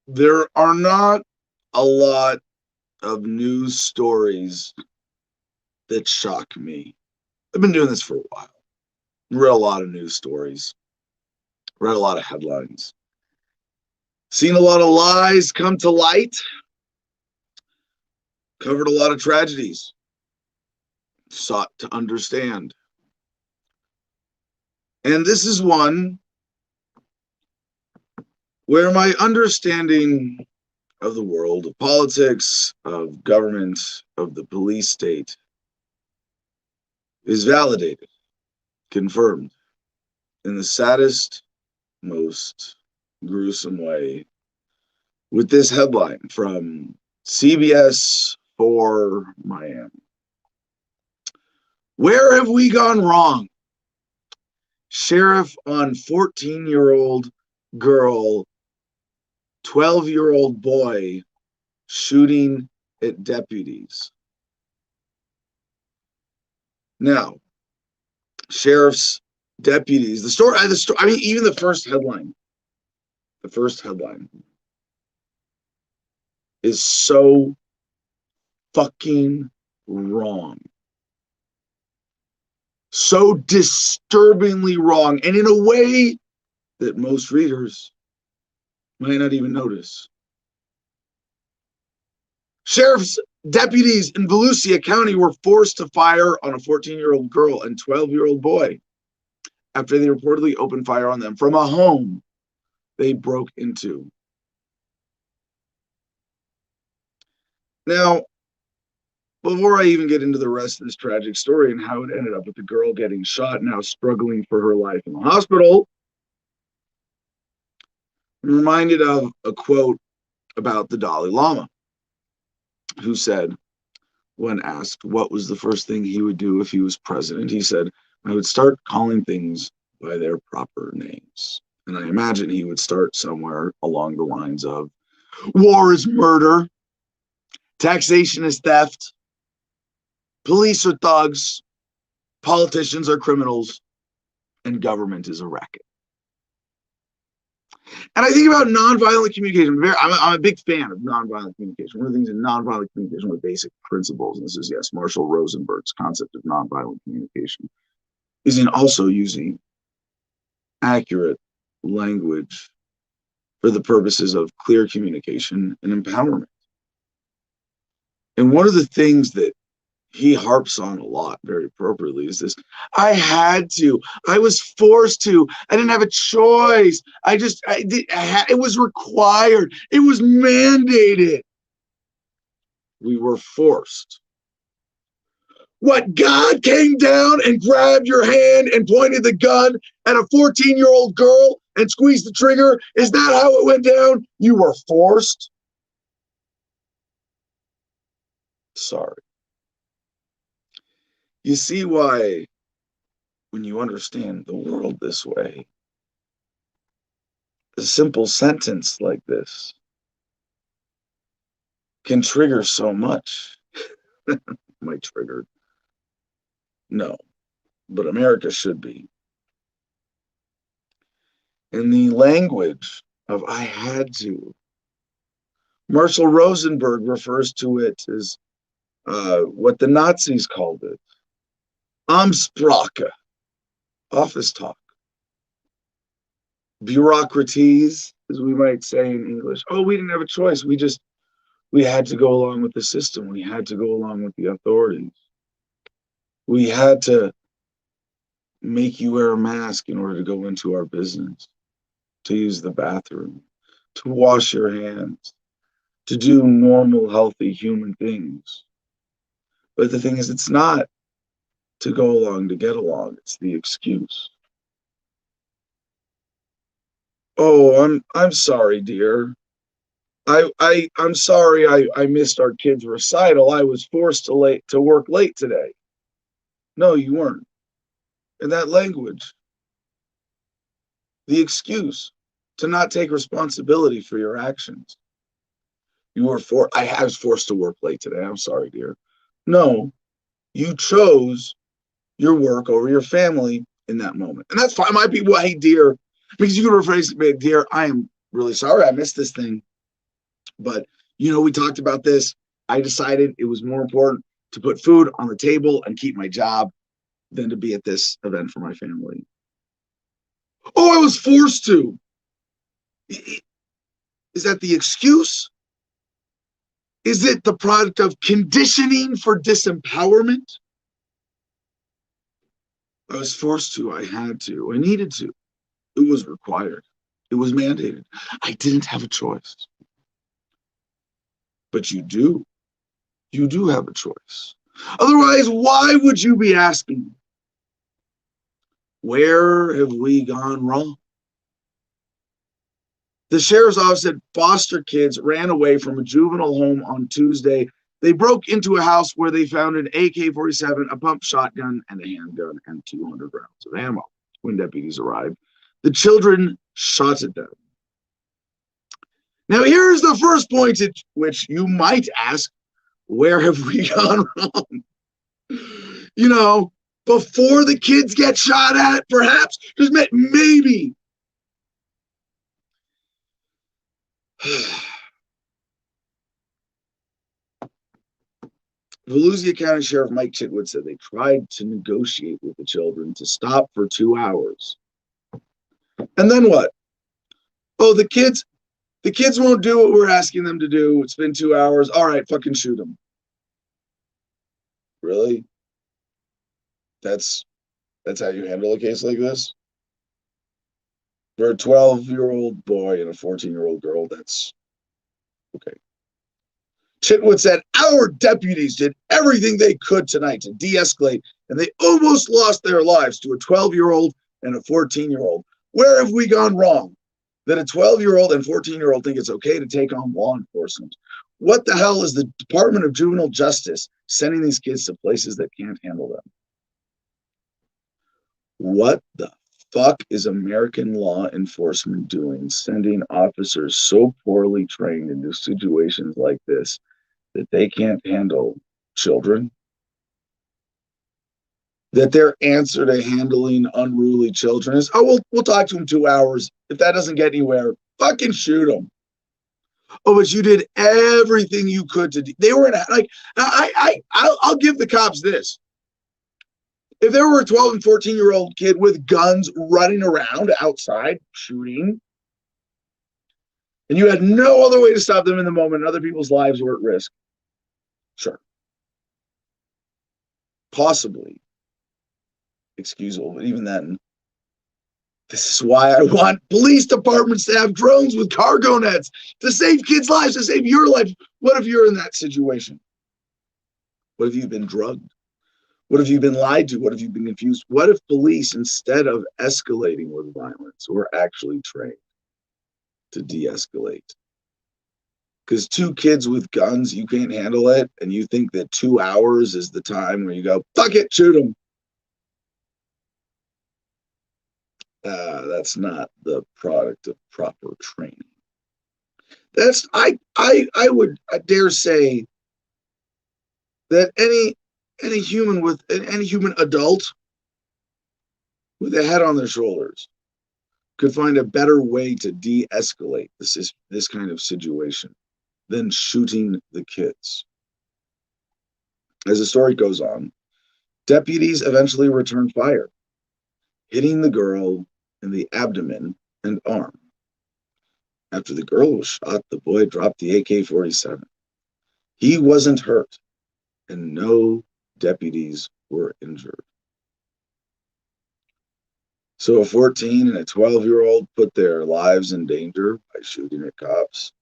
There are not a lot of news stories that shock me. I've been doing this for a while. Read a lot of news stories, read a lot of headlines, seen a lot of lies come to light, covered a lot of tragedies, sought to understand. And this is one where my understanding of the world, of politics, of government, of the police state is validated, confirmed in the saddest, most gruesome way with this headline from CBS for Miami. Where have we gone wrong? Sheriff on 14-year-old girl, 12-year-old boy shooting at deputies. Now, sheriff's deputies, the story, I mean, even the first headline is so fucking wrong. So disturbingly wrong, and in a way that most readers might not even notice. Sheriff's deputies in Volusia County were forced to fire on a 14-year-old girl and 12-year-old boy after they reportedly opened fire on them from a home they broke into. Now, before I even get into the rest of this tragic story and how it ended up with the girl getting shot, now struggling for her life in the hospital, I'm reminded of a quote about the Dalai Lama, who said, when asked what was the first thing he would do if he was president, he said, I would start calling things by their proper names. And I imagine he would start somewhere along the lines of war is murder, taxation is theft, police are thugs, politicians are criminals, and government is a racket. And I think about nonviolent communication. I'm a big fan of nonviolent communication. One of the things in nonviolent communication, one of the basic principles, and this is, yes, Marshall Rosenberg's concept of nonviolent communication, is in also using accurate language for the purposes of clear communication and empowerment. And one of the things that he harps on a lot, very appropriately, is this: I had to, I was forced to, I didn't have a choice, it was required, it was mandated. We were forced. What, God came down and grabbed your hand and pointed the gun at a 14-year-old girl and squeezed the trigger? Is that how it went down? You were forced? Sorry. You see why, when you understand the world this way, a simple sentence like this can trigger so much. Am I triggered? No, but America should be. In the language of I had to, Marshall Rosenberg refers to it as what the Nazis called it, Amtssprache, office talk, bureaucraties, as we might say in English. Oh, we didn't have a choice. We had to go along with the system. We had to go along with the authorities. We had to make you wear a mask in order to go into our business, to use the bathroom, to wash your hands, to do normal, healthy human things. But the thing is, it's not to go along to get along. It's the excuse. Oh, I'm sorry, dear. I'm sorry I missed our kid's recital. I was forced to work late today. No, you weren't. In that language, the excuse to not take responsibility for your actions. I was forced to work late today. I'm sorry, dear. No, you chose your work over your family in that moment. And that's fine. It might be, well, hey, dear, because you can rephrase it, dear, I am really sorry I missed this thing. But, we talked about this. I decided it was more important to put food on the table and keep my job than to be at this event for my family. Oh, I was forced to. Is that the excuse? Is it the product of conditioning for disempowerment? I was forced to. I had to. I needed to. It was required. It was mandated. I didn't have a choice. But you do. You do have a choice. Otherwise, why would you be asking? Where have we gone wrong? The sheriff's office said foster kids ran away from a juvenile home on Tuesday. They broke into a house where they found an AK-47, a pump shotgun, and a handgun, and 200 rounds of ammo. When deputies arrived, the children shot at them. Now, here's the first point at which you might ask, where have we gone wrong? Before the kids get shot at, perhaps, just maybe. Volusia County Sheriff Mike Chitwood said they tried to negotiate with the children to stop for 2 hours. And then what? Oh, the kids won't do what we're asking them to do. It's been 2 hours. All right, fucking shoot them. Really? That's how you handle a case like this? For a 12-year-old boy and a 14-year-old girl, that's okay. Chitwood said, our deputies did everything they could tonight to de-escalate, and they almost lost their lives to a 12-year-old and a 14-year-old. Where have we gone wrong? That a 12-year-old and 14-year-old think it's okay to take on law enforcement. What the hell is the Department of Juvenile Justice sending these kids to places that can't handle them? What the fuck is American law enforcement doing, sending officers so poorly trained into situations like this that they can't handle children? That their answer to handling unruly children is, oh, we'll talk to them 2 hours. If that doesn't get anywhere, fucking shoot them. Oh, but you did everything you could to. They were in I'll give the cops this. If there were a 12 and 14-year-old kid with guns running around outside shooting, and you had no other way to stop them in the moment, and other people's lives were at risk, sure, possibly excusable, but even then, this is why I want police departments to have drones with cargo nets to save kids' lives, to save your life. What if you're in that situation? What if you've been drugged? What if you've been lied to? What if you've been confused? What if police, instead of escalating with violence, were actually trained to de-escalate? Because 2 kids with guns, you can't handle it, and you think that 2 hours is the time where you go, fuck it, shoot them. That's not the product of proper training. I would dare say that any human adult with a head on their shoulders could find a better way to de-escalate this kind of situation than shooting the kids. As the story goes on, deputies eventually returned fire, hitting the girl in the abdomen and arm. After the girl was shot, the boy dropped the AK-47. He wasn't hurt, and no deputies were injured. So a 14 and a 12-year-old put their lives in danger by shooting at cops.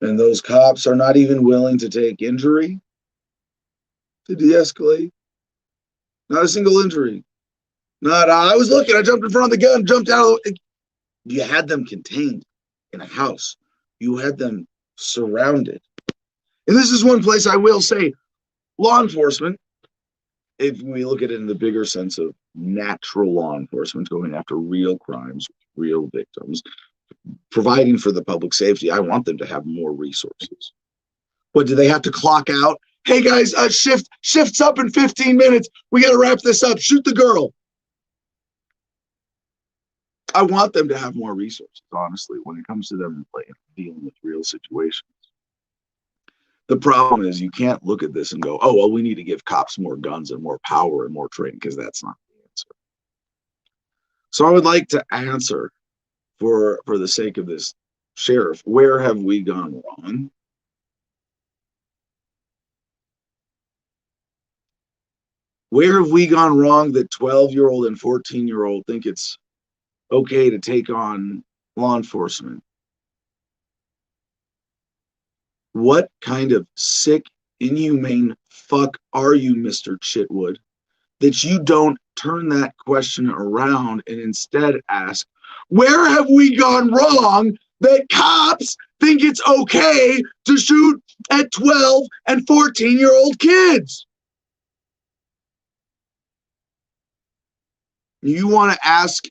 And those cops are not even willing to take injury to de-escalate. Not a single injury. Not, I was looking, I jumped in front of the gun, jumped out. You had them contained in a house. You had them surrounded. And this is one place I will say, law enforcement, if we look at it in the bigger sense of natural law enforcement, going after real crimes, real victims, providing for the public safety, I want them to have more resources. What, do they have to clock out? Hey guys, shift's up in 15 minutes. We got to wrap this up. Shoot the girl. I want them to have more resources, honestly, when it comes to them dealing with real situations. The problem is you can't look at this and go, oh, well, we need to give cops more guns and more power and more training, because that's not the answer. So I would like to answer, for the sake of this sheriff, where have we gone wrong? Where have we gone wrong that 12-year-old and 14-year-old think it's okay to take on law enforcement? What kind of sick, inhumane fuck are you, Mr. Chitwood, that you don't turn that question around and instead ask, where have we gone wrong that cops think it's okay to shoot at 12 and 14-year-old kids? You want to ask,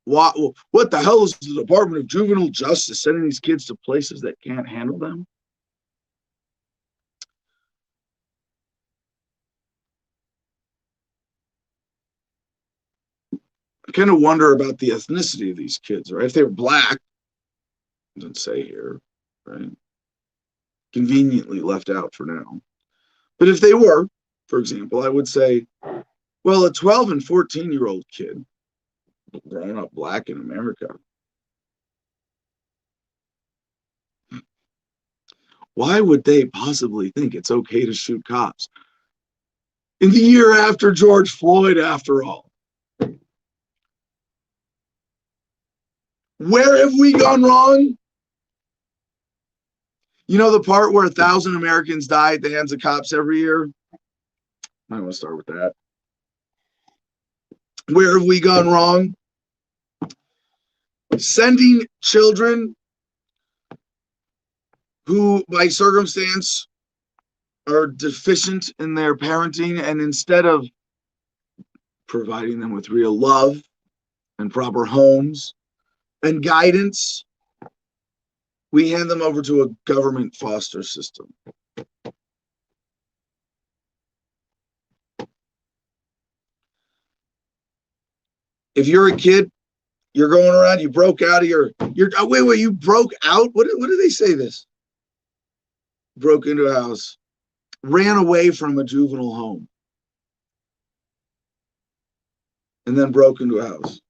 what the hell is the Department of Juvenile Justice sending these kids to places that can't handle them? I kind of wonder about the ethnicity of these kids, right? If they were black, it doesn't say here, right? Conveniently left out for now. But if they were, for example, I would say, well, a 12 and 14-year-old kid growing up black in America, why would they possibly think it's okay to shoot cops? In the year after George Floyd, after all. Where have we gone wrong? You know the part where 1,000 Americans die at the hands of cops every year? I want to start with that. Where have we gone wrong? Sending children who, by circumstance, are deficient in their parenting, and instead of providing them with real love and proper homes and guidance, we hand them over to a government foster system. If you're a kid, you're going around, you broke out of wait, you broke out? What do they say this? Broke into a house, ran away from a juvenile home, and then broke into a house.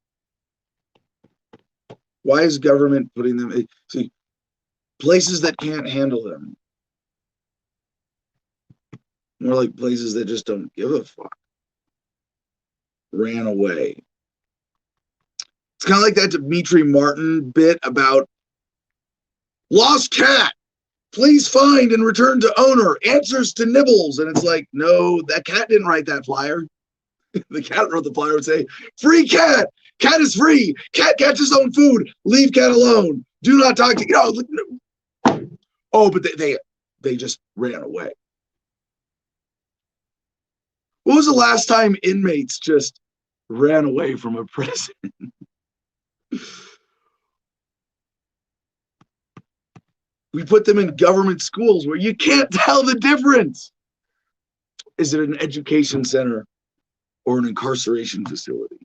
Why is government putting them, see, places that can't handle them? More like places that just don't give a fuck. Ran away. It's kind of like that Dimitri Martin bit about lost cat. Please find and return to owner. Answers to nibbles. And it's like, no, that cat didn't write that flyer. The cat wrote the flyer would say, free cat. Cat is free. Cat catches his own food. Leave cat alone. Do not talk to, oh, but they just ran away. When was the last time inmates just ran away from a prison? We put them in government schools where you can't tell the difference. Is it an education center or an incarceration facility?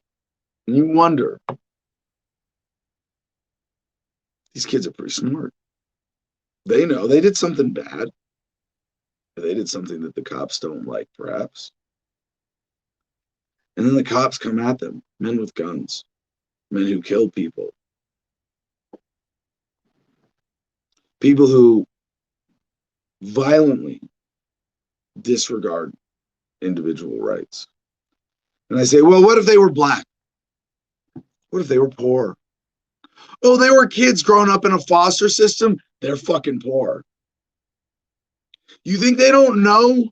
And you wonder. These kids are pretty smart. They know they did something bad. They did something that the cops don't like, perhaps. And then the cops come at them, men with guns, men who kill people, people who violently disregard individual rights. And I say, well, what if they were black? What if they were poor? Oh, they were kids growing up in a foster system. They're fucking poor. You think they don't know?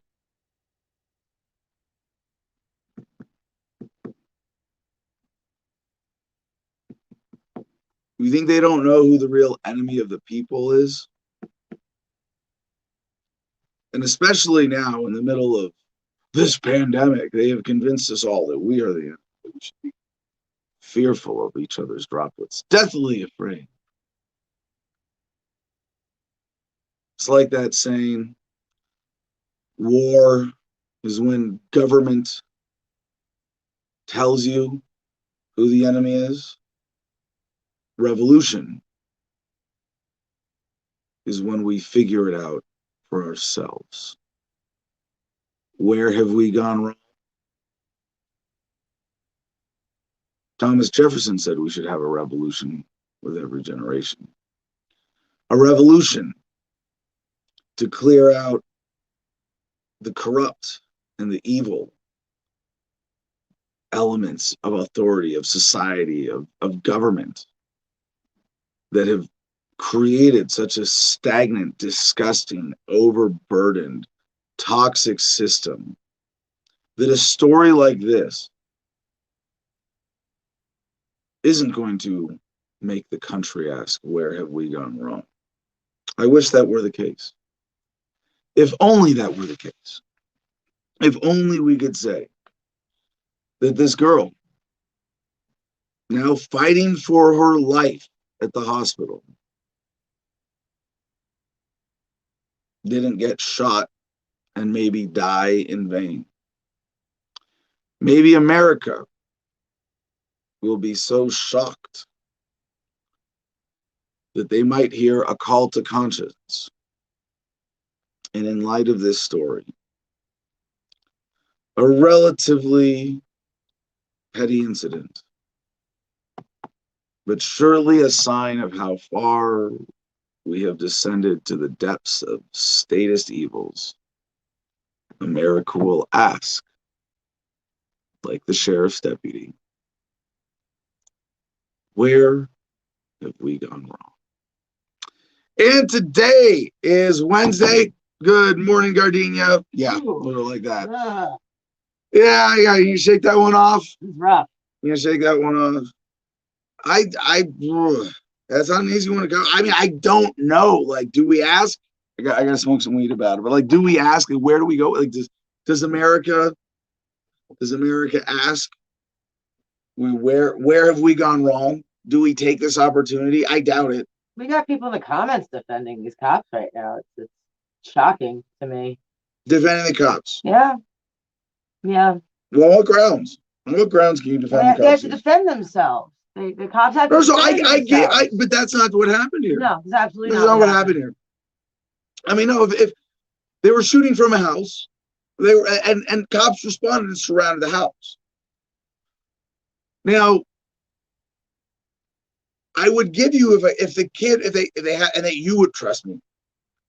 You think they don't know who the real enemy of the people is? And especially now in the middle of this pandemic, they have convinced us all that we are the enemy. We should be fearful of each other's droplets, deathly afraid. It's like that saying, war is when government tells you who the enemy is. Revolution is when we figure it out for ourselves. Where have we gone wrong? Thomas Jefferson said we should have a revolution with every generation. A revolution to clear out the corrupt and the evil elements of authority, of society, of government that have created such a stagnant, disgusting, overburdened, toxic system that a story like this isn't going to make the country ask, where have we gone wrong? I wish that were the case. If only that were the case. If only we could say that this girl, now fighting for her life at the hospital, didn't get shot and maybe die in vain. Maybe America will be so shocked that they might hear a call to conscience. And in light of this story, a relatively petty incident, but surely a sign of how far we have descended to the depths of statist evils, America will ask, like the sheriff's deputy, where have we gone wrong? And today is Wednesday. Good morning, Gardenia. Yeah, a little like that. Yeah, you shake that one off. It's rough. You shake that one off. That's not an easy one to go. I mean, I don't know. Like, do we ask? I gotta smoke some weed about it. But like, do we ask? Like, where do we go? Like, does America ask? Where have we gone wrong? Do we take this opportunity? I doubt it. We got people in the comments defending these cops right now. It's shocking to me. Defending the cops. Yeah. Yeah. Well, what grounds? On what grounds can you defend the cops? They have to defend themselves. The cops have to defend themselves. But that's not what happened here. No, it's absolutely not what happened here. I mean, no, if they were shooting from a house, they were and cops responded and surrounded the house. Now, I would give you if they had, and that you would trust me,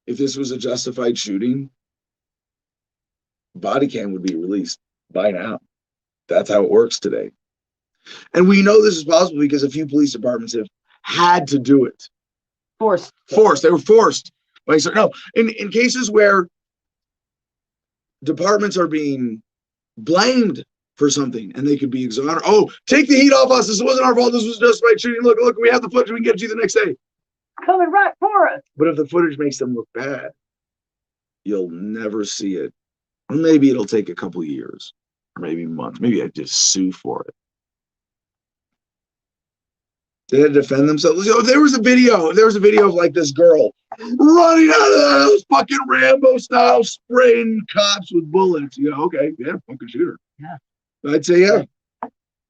if this was a justified shooting, body cam would be released by now. That's how it works today. And we know this is possible because a few police departments have had to do it. Forced. They were forced. Like, so, no, in cases where departments are being blamed for something and they could be exonerated. Oh, take the heat off us. This wasn't our fault. This was justified shooting. Look, we have the footage. We can get you the next day. Coming right for us. But if the footage makes them look bad, you'll never see it. Or maybe it'll take a couple of years, or maybe months. Maybe I just sue for it. They had to defend themselves. You know, if there was a video of like this girl running out of the house, fucking Rambo style, spraying cops with bullets. You know, okay, yeah, fucking shoot her. Yeah. I'd say, yeah.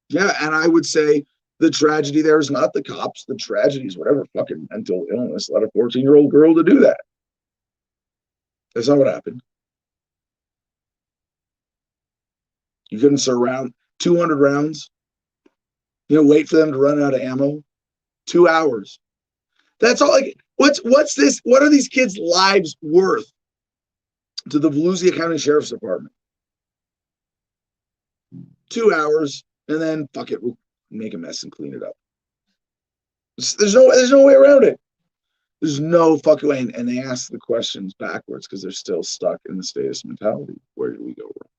Yeah, and I would say the tragedy there is not the cops. The tragedy is whatever fucking mental illness led a 14-year-old girl to do that. That's not what happened. You couldn't surround 200 rounds. You know, wait for them to run out of ammo. 2 hours. That's all. Like, what's this? What are these kids' lives worth to the Volusia County Sheriff's Department? 2 hours, and then fuck it, we'll make a mess and clean it up. There's no way around it. There's no fucking way. And they ask the questions backwards because they're still stuck in the statist mentality. Where did we go wrong?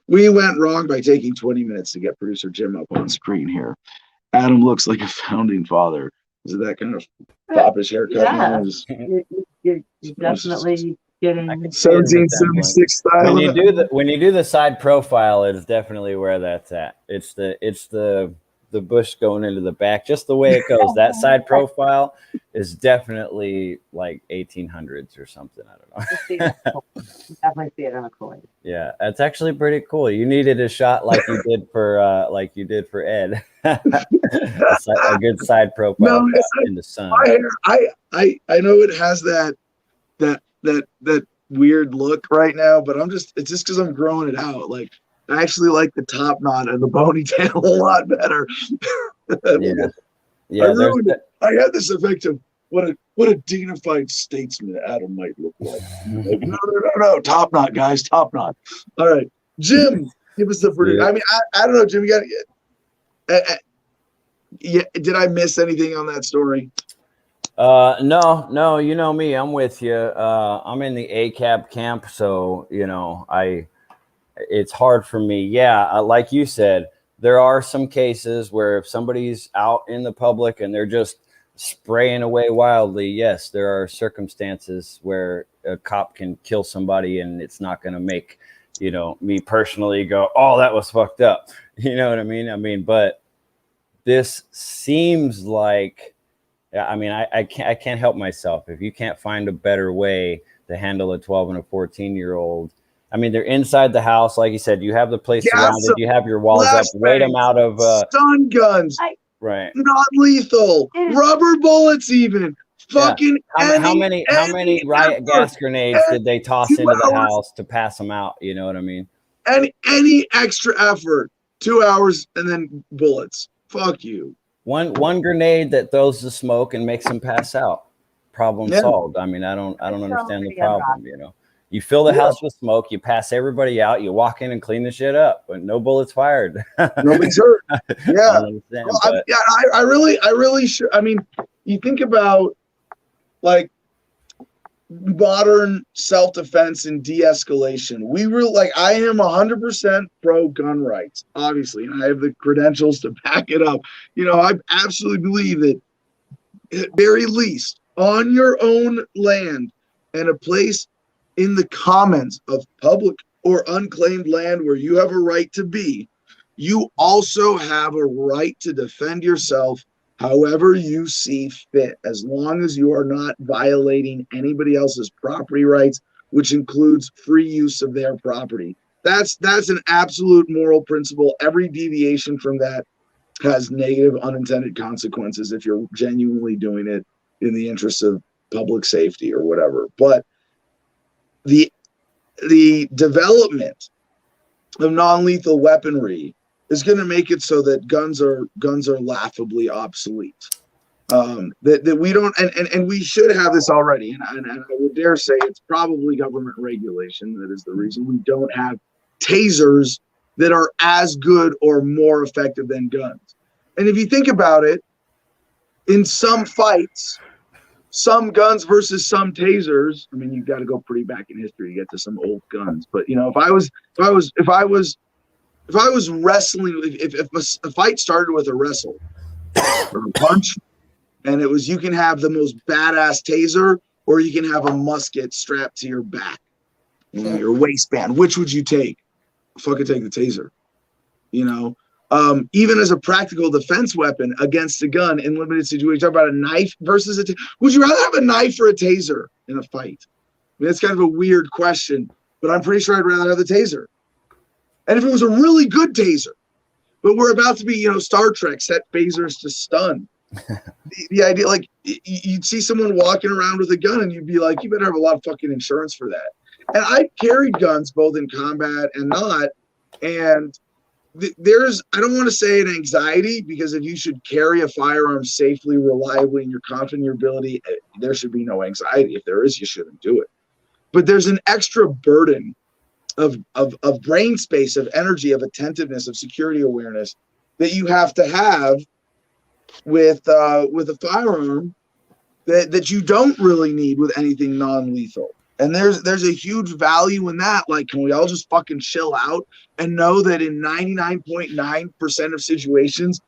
We went wrong by taking 20 minutes to get producer Jim up on screen here. Adam looks like a founding father. Is it that kind of foppish haircut? Yeah. You're definitely getting 1776 style. When you do the side profile, it's definitely where that's at. It's the bush going into the back, just the way it goes. That side profile is definitely like 1800s or something. I don't know. definitely see it in a coin. Yeah, that's actually pretty cool. You needed a shot like you did for Ed. A good side profile No, shot in the sun. my hair, I know it has that weird look right now, but it's just because I'm growing it out. Like I actually like the top knot and the ponytail a lot better. Yeah, I yeah. ruined it. I had this effect of what a dignified statesman Adam might look like. Like, no, top knot, guys, top knot. All right, Jim, give us the producer. I mean, I don't know, Jim. You got. Yeah, did I miss anything on that story? No, you know me. I'm with you. I'm in the ACAB camp, so it's hard for me. Yeah, like you said, there are some cases where if somebody's out in the public and they're just spraying away wildly, yes, there are circumstances where a cop can kill somebody and it's not going to make, me personally go, oh, that was fucked up. You know what I mean? But this seems like, I can't help myself. If you can't find a better way to handle a 12 and a 14-year-old, they're inside the house. Like you said, you have the place surrounded. You have your walls up. Wait them out of stun guns. Right. Non-lethal. Rubber bullets even. Fucking how many riot gas grenades did they toss into the house to pass them out? You know what I mean? Any extra effort. 2 hours and then bullets. Fuck you. One grenade that throws the smoke and makes them pass out. Problem solved. I don't understand the problem, You fill the house with smoke, you pass everybody out, you walk in and clean the shit up, but no bullets fired. Nobody's hurt. Yeah. I really should. You think about like modern self-defense and de-escalation. I am 100% pro gun rights, obviously, and I have the credentials to back it up. I absolutely believe that at very least on your own land and a place in the commons of public or unclaimed land where you have a right to be, you also have a right to defend yourself however you see fit, as long as you are not violating anybody else's property rights, which includes free use of their property. That's an absolute moral principle. Every deviation from that has negative unintended consequences if you're genuinely doing it in the interest of public safety or whatever. But the development of non-lethal weaponry is going to make it so that guns are laughably obsolete. That we don't, and we should have this already. And I would dare say it's probably government regulation that is the reason we don't have tasers that are as good or more effective than guns. And if you think about it, in some fights, some guns versus some tasers. You've got to go pretty back in history to get to some old guns. But if I was wrestling, if a fight started with a wrestle or a punch, and it was you can have the most badass taser or you can have a musket strapped to your back, your waistband, which would you take? Fucking take the taser. Even as a practical defense weapon against a gun in limited situations. Talk about a knife versus would you rather have a knife or a taser in a fight? That's kind of a weird question, but I'm pretty sure I'd rather have the taser. And if it was a really good taser, but we're about to be, Star Trek set phasers to stun. The idea, like, you'd see someone walking around with a gun and you'd be like, you better have a lot of fucking insurance for that. And I carried guns both in combat and not. And there's, I don't want to say an anxiety, because if you should carry a firearm safely, reliably, and you're confident in your ability, there should be no anxiety. If there is, you shouldn't do it. But there's an extra burden of brain space, of energy, of attentiveness, of security awareness that you have to have with a firearm that you don't really need with anything non-lethal. And there's a huge value in that. Like, can we all just fucking chill out and know that in 99.9% of situations,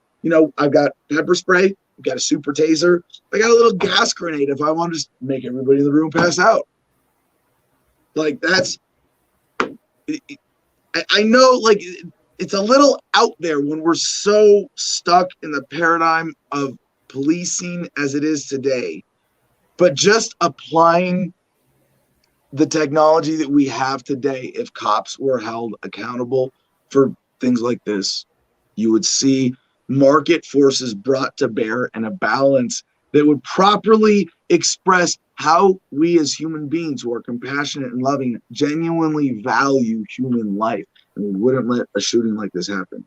I've got pepper spray, I've got a super taser, I got a little gas grenade if I want to just make everybody in the room pass out. Like, that's, I know, like, it's a little out there when we're so stuck in the paradigm of policing as it is today, but just applying the technology that we have today, if cops were held accountable for things like this, you would see market forces brought to bear and a balance that would properly express how we as human beings who are compassionate and loving genuinely value human life. And we wouldn't let a shooting like this happen.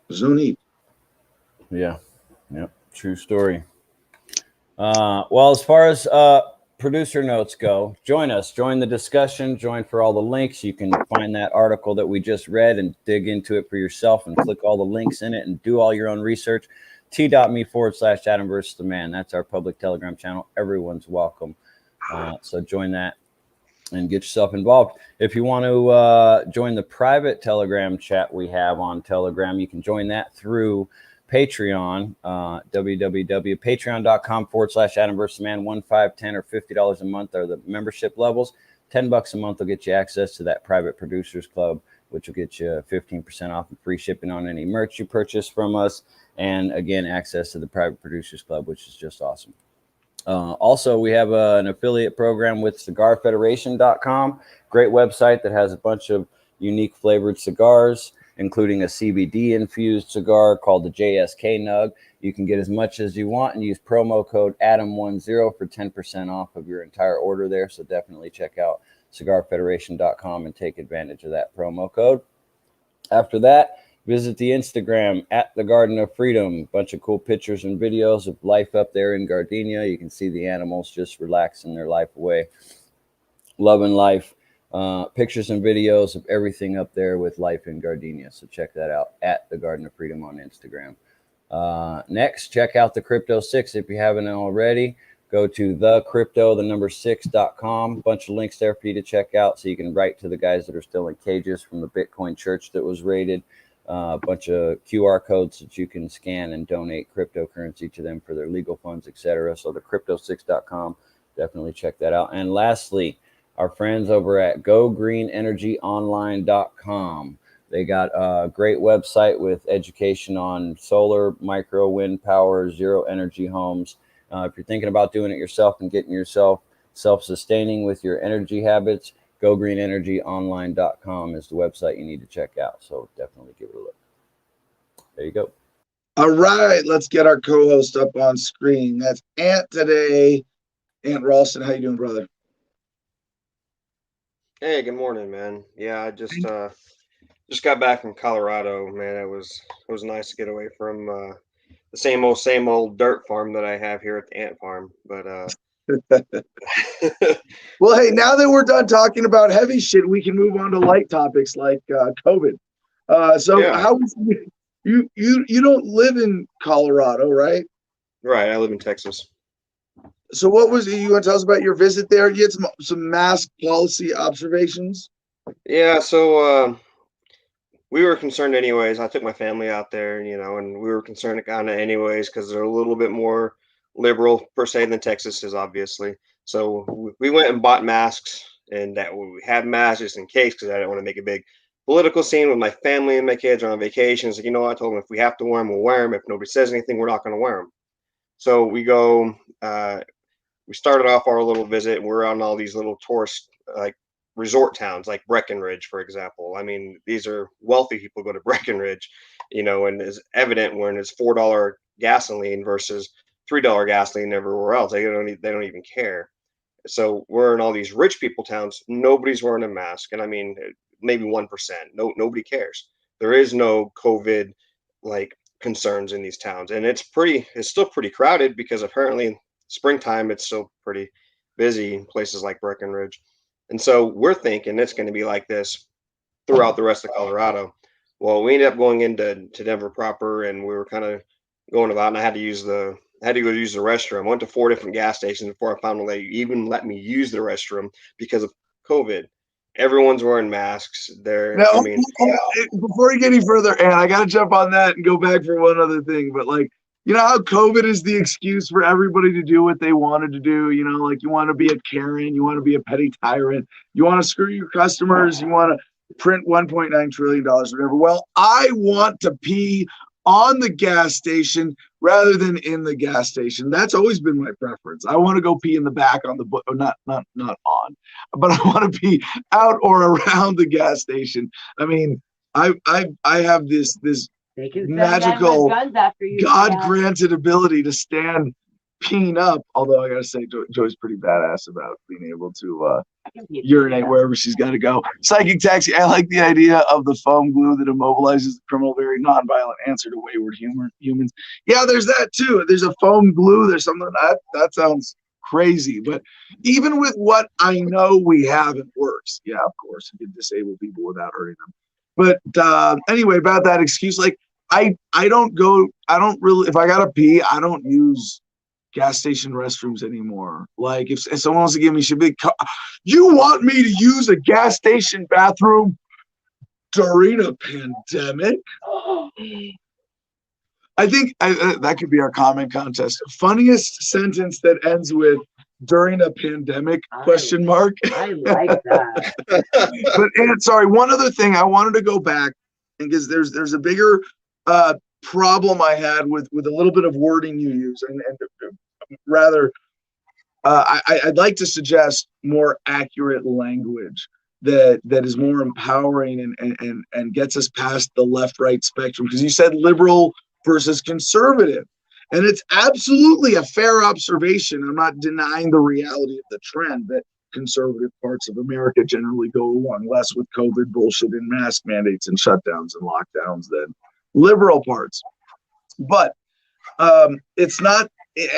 There's no need. Yeah. Yep. True story. Well, as far as producer notes go, join us, join the discussion, join for all the links. You can find that article that we just read and dig into it for yourself and click all the links in it and do all your own research. T.me/Adam versus the man. That's our public Telegram channel. Everyone's welcome. So join that and get yourself involved. If you want to join the private Telegram chat we have on Telegram, you can join that through Patreon, www.patreon.com/Adam versus man. $1, $5, $10, or $50 a month are the membership levels. $10 a month will get you access to that private producers club, which will get you 15% off and free shipping on any merch you purchase from us. And again, access to the private producers club, which is just awesome. Also, we have an affiliate program with cigarfederation.com. Great website that has a bunch of unique flavored cigars, including a CBD infused cigar called the JSK Nug. You can get as much as you want and use promo code ADAM10 for 10% off of your entire order there. So definitely check out cigarfederation.com and take advantage of that promo code. After that, visit the Instagram at the Garden of Freedom. Bunch of cool pictures and videos of life up there in Gardenia. You can see the animals just relaxing their life away, loving life. Pictures and videos of everything up there with life in Gardenia. So check that out at the Garden of Freedom on Instagram. Next, check out the Crypto 6 if you haven't already. Go to thecrypto6.com. Bunch of links there for you to check out so you can write to the guys that are still in cages from the Bitcoin church that was raided. A bunch of QR codes that you can scan and donate cryptocurrency to them for their legal funds, etc. So thecrypto6.com, definitely check that out. And lastly, our friends over at gogreenenergyonline.com. They got a great website with education on solar, micro, wind power, zero energy homes. If you're thinking about doing it yourself and getting yourself self-sustaining with your energy habits, gogreenenergyonline.com is the website you need to check out. So definitely give it a look. There you go. All right, let's get our co-host up on screen. That's Ant today. Ant Ralston, how you doing, brother? Hey, good morning, man. Yeah, I just got back from Colorado, man. It was nice to get away from the same old dirt farm that I have here at the ant farm. But well, hey, now that we're done talking about heavy shit, we can move on to light topics like COVID. So yeah, how you don't live in Colorado, right? right. I live in Texas. So what was it? You want to tell us about your visit there? You had some mask policy observations. Yeah, so we were concerned anyways. I took my family out there, and we were concerned kind of anyways because they're a little bit more liberal per se than Texas is, obviously. So we went and bought masks, and that we had masks just in case because I didn't want to make a big political scene with my family and my kids are on vacation. So I told them if we have to wear them, we'll wear them. If nobody says anything, we're not going to wear them. So we go. We started off our little visit. We're on all these little tourist like resort towns like Breckenridge, for example. I mean, these are wealthy people go to Breckenridge, and it's evident when it's $4 gasoline versus $3 gasoline everywhere else. They don't even care. So we're in all these rich people towns. Nobody's wearing a mask, and I mean, maybe 1%. Nobody cares. There is no COVID like concerns in these towns, and it's still pretty crowded because apparently springtime it's still pretty busy in places like Breckenridge. And so we're thinking it's going to be like this throughout the rest of Colorado. Well, we ended up going into Denver proper, and we were kind of going about, and I had to go use the restroom. I went to 4 different gas stations before I found one that even let me use the restroom because of COVID. Everyone's wearing masks there. Now, I mean, before you get any further, and I got to jump on that and go back for one other thing, but like, you know how COVID is the excuse for everybody to do what they wanted to do? Like you want to be a Karen, you want to be a petty tyrant, you want to screw your customers, you want to print $1.9 trillion, whatever. Well, I want to pee on the gas station rather than in the gas station. That's always been my preference. I want to go pee in the back on the not on, but I want to pee out or around the gas station. I mean, I have this They can send magical men with guns after you. God granted ability to stand peeing up. Although I gotta say, Joy's pretty badass about being able to urinate wherever she's got to go. Psychic taxi. I like the idea of the foam glue that immobilizes the criminal. Very nonviolent answer to wayward humans. Yeah, there's that too. There's a foam glue. There's something that sounds crazy. But even with what I know we have, it works. Yeah, of course, you can disable people without hurting them. But anyway, about that excuse, like I don't really, if I gotta pee, I don't use gas station restrooms anymore. Like if someone wants to give me shit, you want me to use a gas station bathroom during a pandemic? I think that could be our comment contest. Funniest sentence that ends with during a pandemic ? I like that. But sorry, one other thing I wanted to go back, and because there's a bigger problem I had with a little bit of wording you use, and rather I'd like to suggest more accurate language that is more empowering and gets us past the left-right spectrum, because you said liberal versus conservative, and it's absolutely a fair observation. I'm not denying the reality of the trend that conservative parts of America generally go along less with COVID bullshit and mask mandates and shutdowns and lockdowns than liberal parts. But it's not,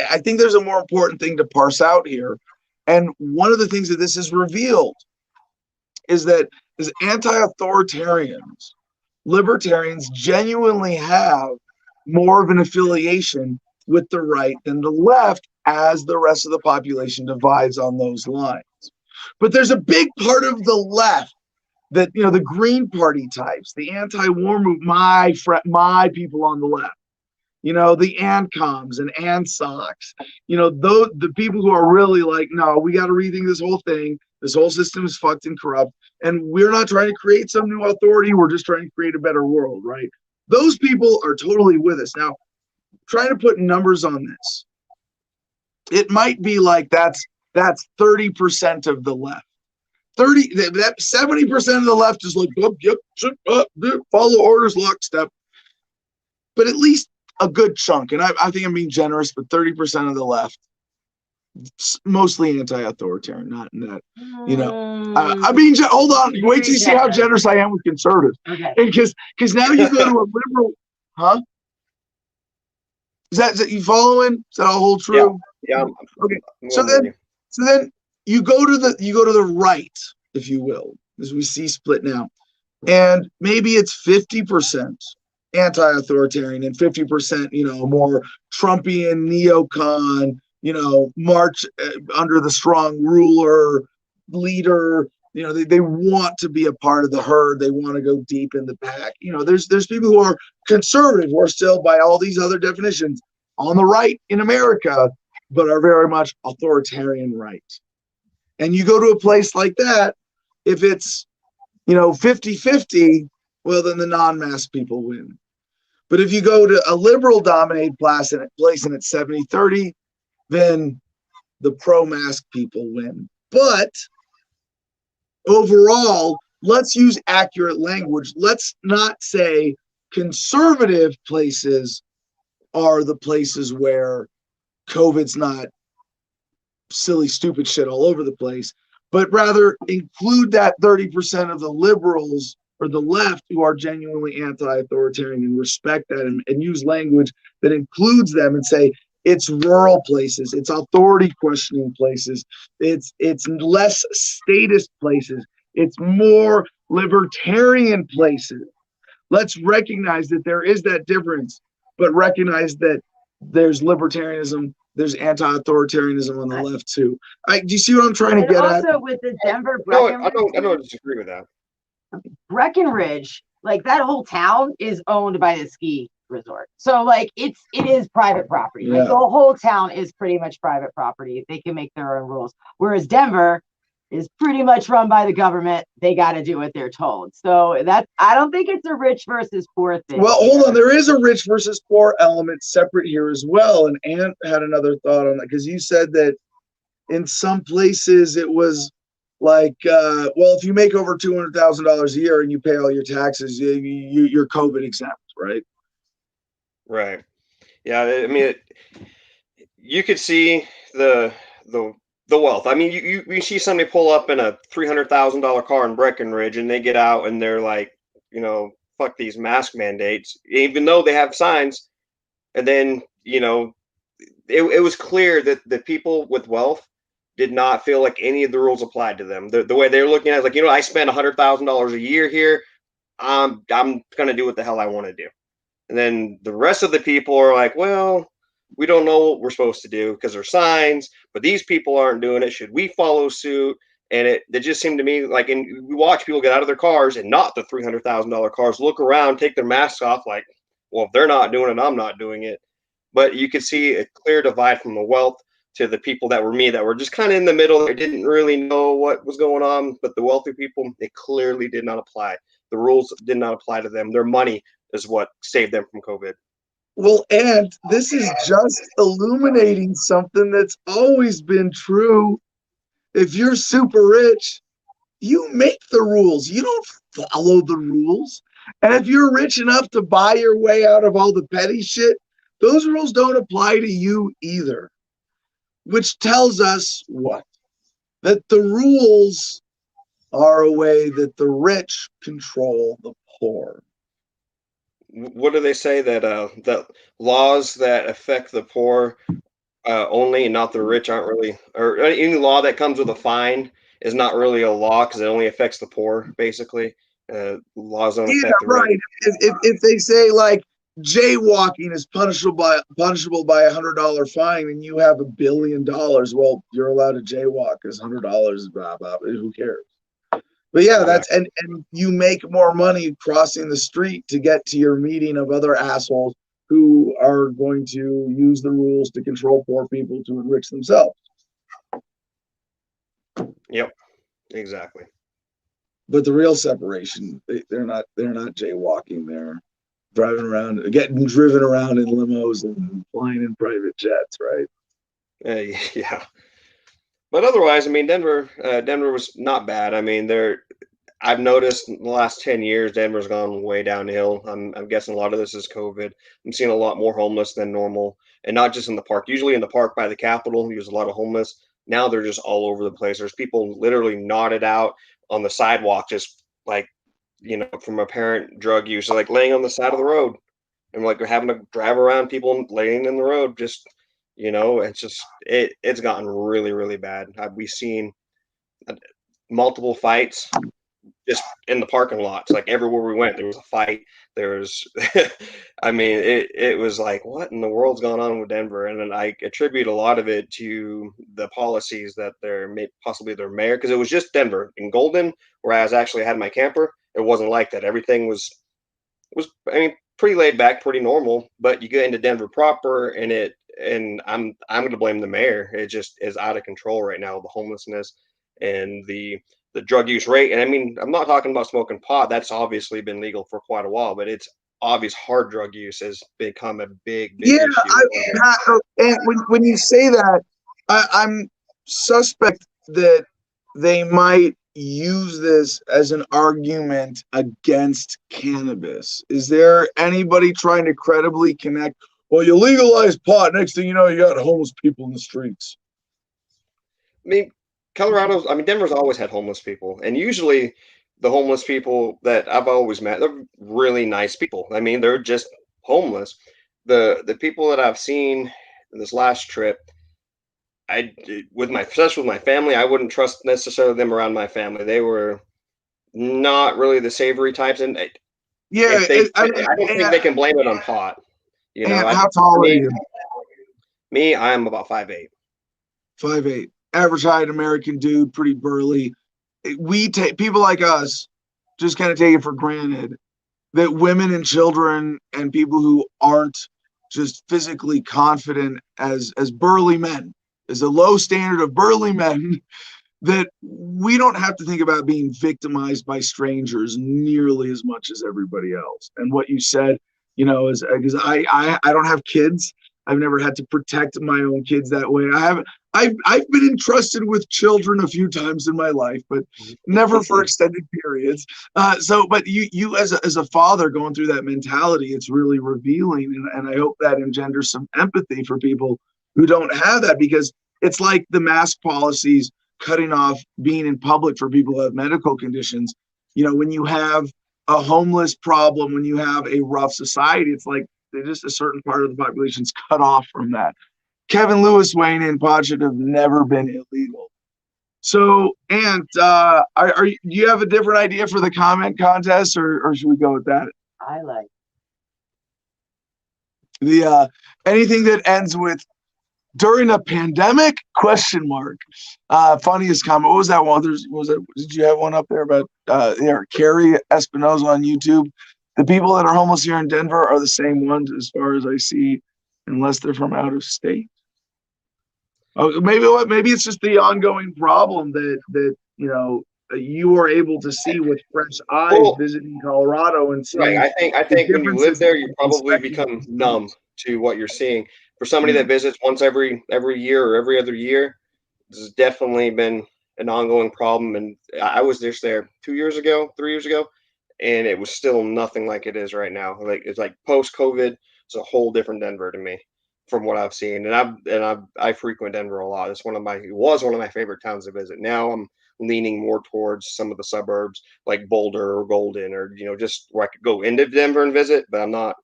I think there's a more important thing to parse out here. And one of the things that this has revealed is that as anti-authoritarians, libertarians genuinely have more of an affiliation with the right than the left, as the rest of the population divides on those lines. But there's a big part of the left that, the Green Party types, the anti-war movement, my people on the left, the ANCOMs and ANSOCs, the people who are really like, no, we got to rethink this whole thing. This whole system is fucked and corrupt. And we're not trying to create some new authority. We're just trying to create a better world, right? Those people are totally with us. Now, trying to put numbers on this, it might be like that's 30% of the left. 70% of the left is like, follow orders, lockstep. But at least a good chunk, and I think I'm being generous, but 30% of the left, mostly anti-authoritarian, not in that, I mean, hold on, wait till you see how generous I am with conservatives. Okay. Because now you go to a liberal, huh? Is that you following? Is that all hold true? Yeah. Okay. So then you go to the right, if you will, as we see split now, and maybe it's 50% anti-authoritarian and 50%, more Trumpian, neocon, march under the strong ruler, leader. They want to be a part of the herd. They want to go deep in the pack. There's people who are conservative, who are still, by all these other definitions, on the right in America, but are very much authoritarian right. And you go to a place like that, if it's, 50-50, well, then the non-mask people win. But if you go to a liberal-dominated place and it's 70-30, then the pro-mask people win. But overall, let's use accurate language. Let's not say conservative places are the places where COVID's not silly, stupid shit all over the place, but rather include that 30% of the liberals or the left who are genuinely anti-authoritarian and respect that, and use language that includes them, and say it's rural places, it's authority questioning places, it's less statist places, it's more libertarian places. Let's recognize that there is that difference, but recognize that there's libertarianism, there's anti-authoritarianism on the left too. Do you see what I'm trying to get at? Also with the Denver I don't disagree with that. Breckenridge, like that whole town is owned by the ski resort. So like it is private property. Yeah. Like the whole town is pretty much private property. They can make their own rules. Whereas Denver, is pretty much run by the government. They got to do what they're told. So that's, I don't think it's a rich versus poor thing. Well, hold on. There is a rich versus poor element separate here as well. And Ant had another thought on that because you said that in some places it was like, well, if you make over $200,000 a year and you pay all your taxes, you're COVID exempt, right? Right. Yeah. I mean, you could see the the wealth. I mean, you see somebody pull up in a $300,000 car in Breckenridge, and they get out and they're like, fuck these mask mandates, even though they have signs. And then it was clear that the people with wealth did not feel like any of the rules applied to them. The way they're looking at it is like, I spend $100,000 a year here. I'm gonna do what the hell I want to do. And then the rest of the people are like, well, we don't know what we're supposed to do because there's signs, but these people aren't doing it. Should we follow suit? And it just seemed to me like, and we watch people get out of their cars, and not the $300,000 cars, look around, take their masks off, like, well, if they're not doing it, I'm not doing it. But you could see a clear divide from the wealth to the people that were me, that were just kind of in the middle. They didn't really know what was going on, but the wealthy people, it clearly did not apply. The rules did not apply to them. Their money is what saved them from COVID. Well, and this is just illuminating something that's always been true. If you're super rich, you make the rules. You don't follow the rules. And if you're rich enough to buy your way out of all the petty shit, those rules don't apply to you either. Which tells us what? That the rules are a way that the rich control the poor. What do they say, that laws that affect the poor only, and not the rich, aren't really, or any law that comes with a fine is not really a law because it only affects the poor, basically. Laws don't affect the rich. Right. If they say like jaywalking is punishable by $100 fine, and you have $1 billion, well, you're allowed to jaywalk because $100, blah blah. Who cares? But yeah, that's and you make more money crossing the street to get to your meeting of other assholes who are going to use the rules to control poor people to enrich themselves. Yep, exactly. But the real separation, they're not jaywalking. They're driving around, getting driven around in limos and flying in private jets, right? Yeah. But otherwise, I mean, Denver was not bad. I mean, I've noticed in the last 10 years, Denver's gone way downhill. I'm guessing a lot of this is COVID. I'm seeing a lot more homeless than normal, and not just in the park. Usually in the park by the Capitol, there's a lot of homeless. Now they're just all over the place. There's people literally knotted out on the sidewalk, just like, from apparent drug use, like laying on the side of the road, and like we're having to drive around people laying in the road. Just, it's just, it's gotten really, really bad. We've seen multiple fights just in the parking lots. Like everywhere we went, there was a fight. There's, I mean, it was like, what in the world's going on with Denver? And then I attribute a lot of it to the policies that possibly their mayor, because it was just Denver. In Golden, where I actually had my camper, it wasn't like that. Everything was, I mean, pretty laid back, pretty normal. But you get into Denver proper, and I'm going to blame the mayor. It just is out of control right now, the homelessness and the drug use rate. And I mean, I'm not talking about smoking pot. That's obviously been legal for quite a while, but it's obvious hard drug use has become a big issue. And when you say that, I'm suspect that they might use this as an argument against cannabis. Is there anybody trying to credibly connect? Well, you legalize pot, next thing you know, you got homeless people in the streets. I mean, Denver's always had homeless people, and usually the homeless people that I've always met, they're really nice people. I mean, they're just homeless. The people that I've seen in this last trip, especially with my family, I wouldn't trust necessarily them around my family. They were not really the savory types, and I don't think they can blame it on pot. How tall are you? Me, I am about 5'8". 5'8". Average height American dude, pretty burly. We take people like us just kind of take it for granted that women and children and people who aren't just physically confident as burly men, as a low standard of burly men, that we don't have to think about being victimized by strangers nearly as much as everybody else. And what you said, is because I don't have kids. I've never had to protect my own kids that way. I've been entrusted with children a few times in my life, but never for extended periods. But you as a father going through that mentality, it's really revealing, and I hope that engenders some empathy for people who don't have that, because it's like the mask policies cutting off being in public for people who have medical conditions. When you have a homeless problem, when you have a rough society, it's like just a certain part of the population's cut off from that. Kevin Lewis weighing in, pod should have never been illegal. So, and do you have a different idea for the comment contest, or should we go with that? I like the anything that ends with during a pandemic ? Funniest comment. What was that one? Did you have one up there about Carrie Espinoza on YouTube? The people that are homeless here in Denver are the same ones as far as I see, unless they're from out of state. Oh, maybe it's just the ongoing problem that you are able to see with fresh eyes visiting Colorado and seeing. Right. I think when you live there, you probably become numb to what you're seeing. For somebody that visits once every year or every other year, this has definitely been an ongoing problem. And I was just there 2 years ago, 3 years ago, and it was still nothing like it is right now. Like it's like post-COVID, it's a whole different Denver to me from what I've seen. And I frequent Denver a lot. It was one of my favorite towns to visit. Now I'm leaning more towards some of the suburbs like Boulder or Golden, or just where I could go into Denver and visit, but I'm not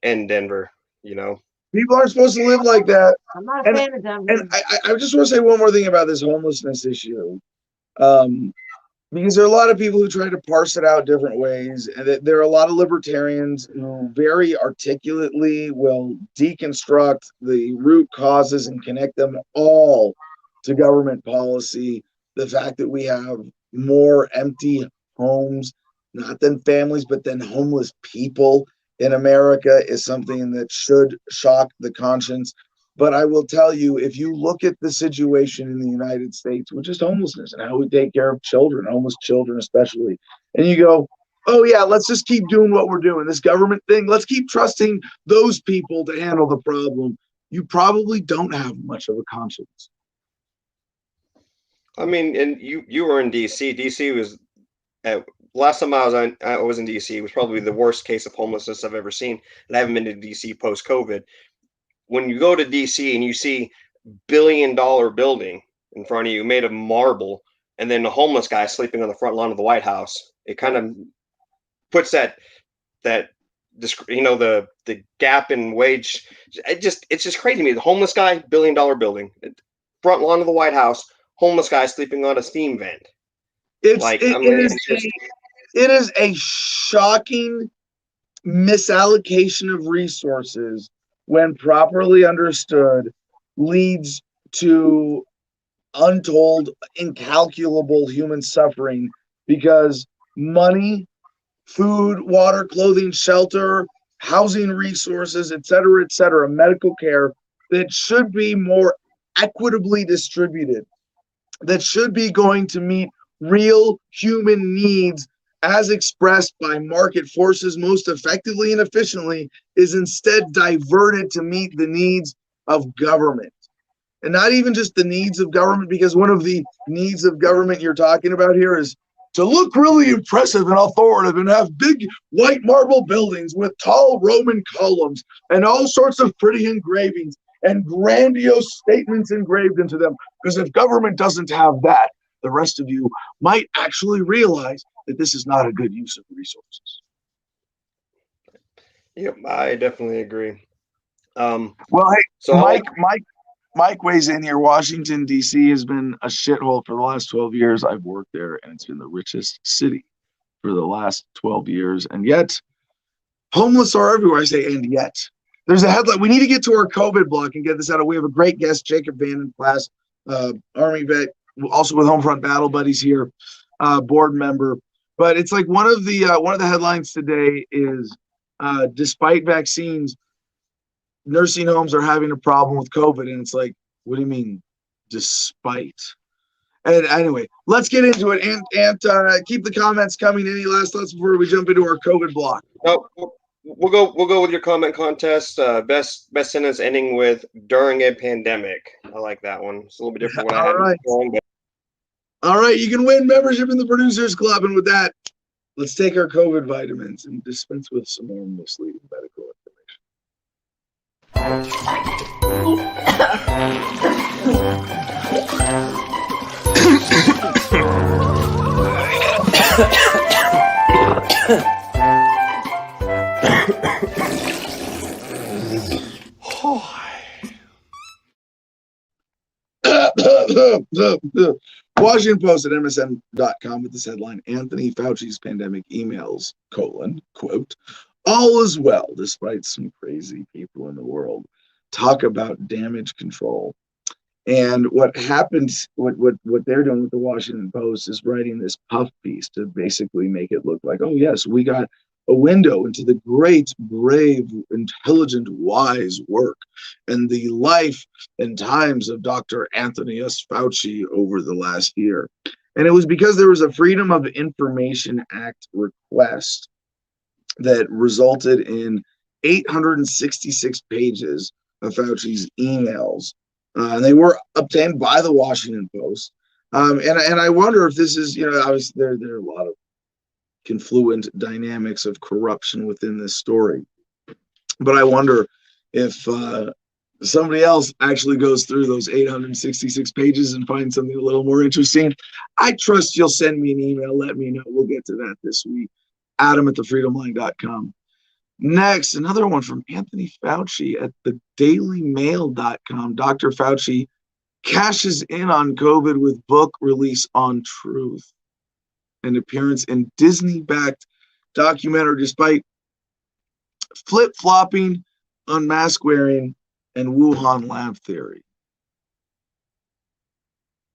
in Denver. People aren't supposed to live like that. I'm not a fan of Denver. And I just want to say one more thing about this homelessness issue. Because there are a lot of people who try to parse it out different ways. And there are a lot of libertarians who very articulately will deconstruct the root causes and connect them all to government policy. The fact that we have more empty homes, not than families, but than homeless people in America, is something that should shock the conscience. But I will tell you, if you look at the situation in the United States, which is homelessness and how we take care of children, homeless children especially, and you go, oh yeah, let's just keep doing what we're doing, this government thing, let's keep trusting those people to handle the problem, you probably don't have much of a conscience. I mean, and you were in DC. DC was last time I was in DC. It was probably the worst case of homelessness I've ever seen, and I haven't been to DC post COVID. When you go to DC and you see $1 billion building in front of you made of marble, and then a homeless guy sleeping on the front lawn of the White House, it kind of puts the gap in wage. It's just crazy to me. The homeless guy, $1 billion building, front lawn of the White House, homeless guy sleeping on a steam vent. It is a shocking misallocation of resources, when properly understood, leads to untold, incalculable human suffering, because money, food, water, clothing, shelter, housing resources, et cetera, medical care that should be more equitably distributed, that should be going to meet real human needs as expressed by market forces most effectively and efficiently, is instead diverted to meet the needs of government. And not even just the needs of government, because one of the needs of government you're talking about here is to look really impressive and authoritative and have big white marble buildings with tall Roman columns and all sorts of pretty engravings and grandiose statements engraved into them. Because if government doesn't have that, the rest of you might actually realize that this is not a good use of resources. Yep, I definitely agree. Well, hey, so Mike weighs in here. Washington, D.C. has been a shithole for the last 12 years. I've worked there, and it's been the richest city for the last 12 years. And yet, homeless are everywhere. I say, and yet. There's a headline. We need to get to our COVID block and get this out. We have a great guest, Jacob VandenPlas, Army vet, also with Homefront Battle Buddies here, board member. But it's like one of the headlines today is, despite vaccines, nursing homes are having a problem with COVID. And it's like, what do you mean, despite? And anyway, let's get into it. And keep the comments coming. Any last thoughts before we jump into our COVID block? No, we'll go with your comment contest. Best sentence ending with "during a pandemic." I like that one. It's a little bit different what I All had right. going, but All right, you can win membership in the Producers Club. And with that, let's take our COVID vitamins and dispense with some more misleading medical information. Washington Post at MSN.com with this headline: Anthony Fauci's pandemic emails, quote, all is well despite some crazy people in the world. Talk about damage control. And what happens, what they're doing with the Washington Post is writing this puff piece to basically make it look like, oh yes, we got a window into the great, brave, intelligent, wise work and the life and times of Dr. Anthony S. Fauci over the last year. And it was because there was a Freedom of Information Act request that resulted in 866 pages of Fauci's emails. And they were obtained by the Washington Post. And I wonder if this is, obviously there are a lot of confluent dynamics of corruption within this story. But I wonder if somebody else actually goes through those 866 pages and finds something a little more interesting. I trust you'll send me an email. Let me know. We'll get to that this week. Adam@thefreedomline.com. Next, another one from Anthony Fauci at thedailymail.com. Dr. Fauci cashes in on COVID with book release on truth. An appearance in Disney-backed documentary despite flip-flopping on mask wearing and Wuhan lab theory.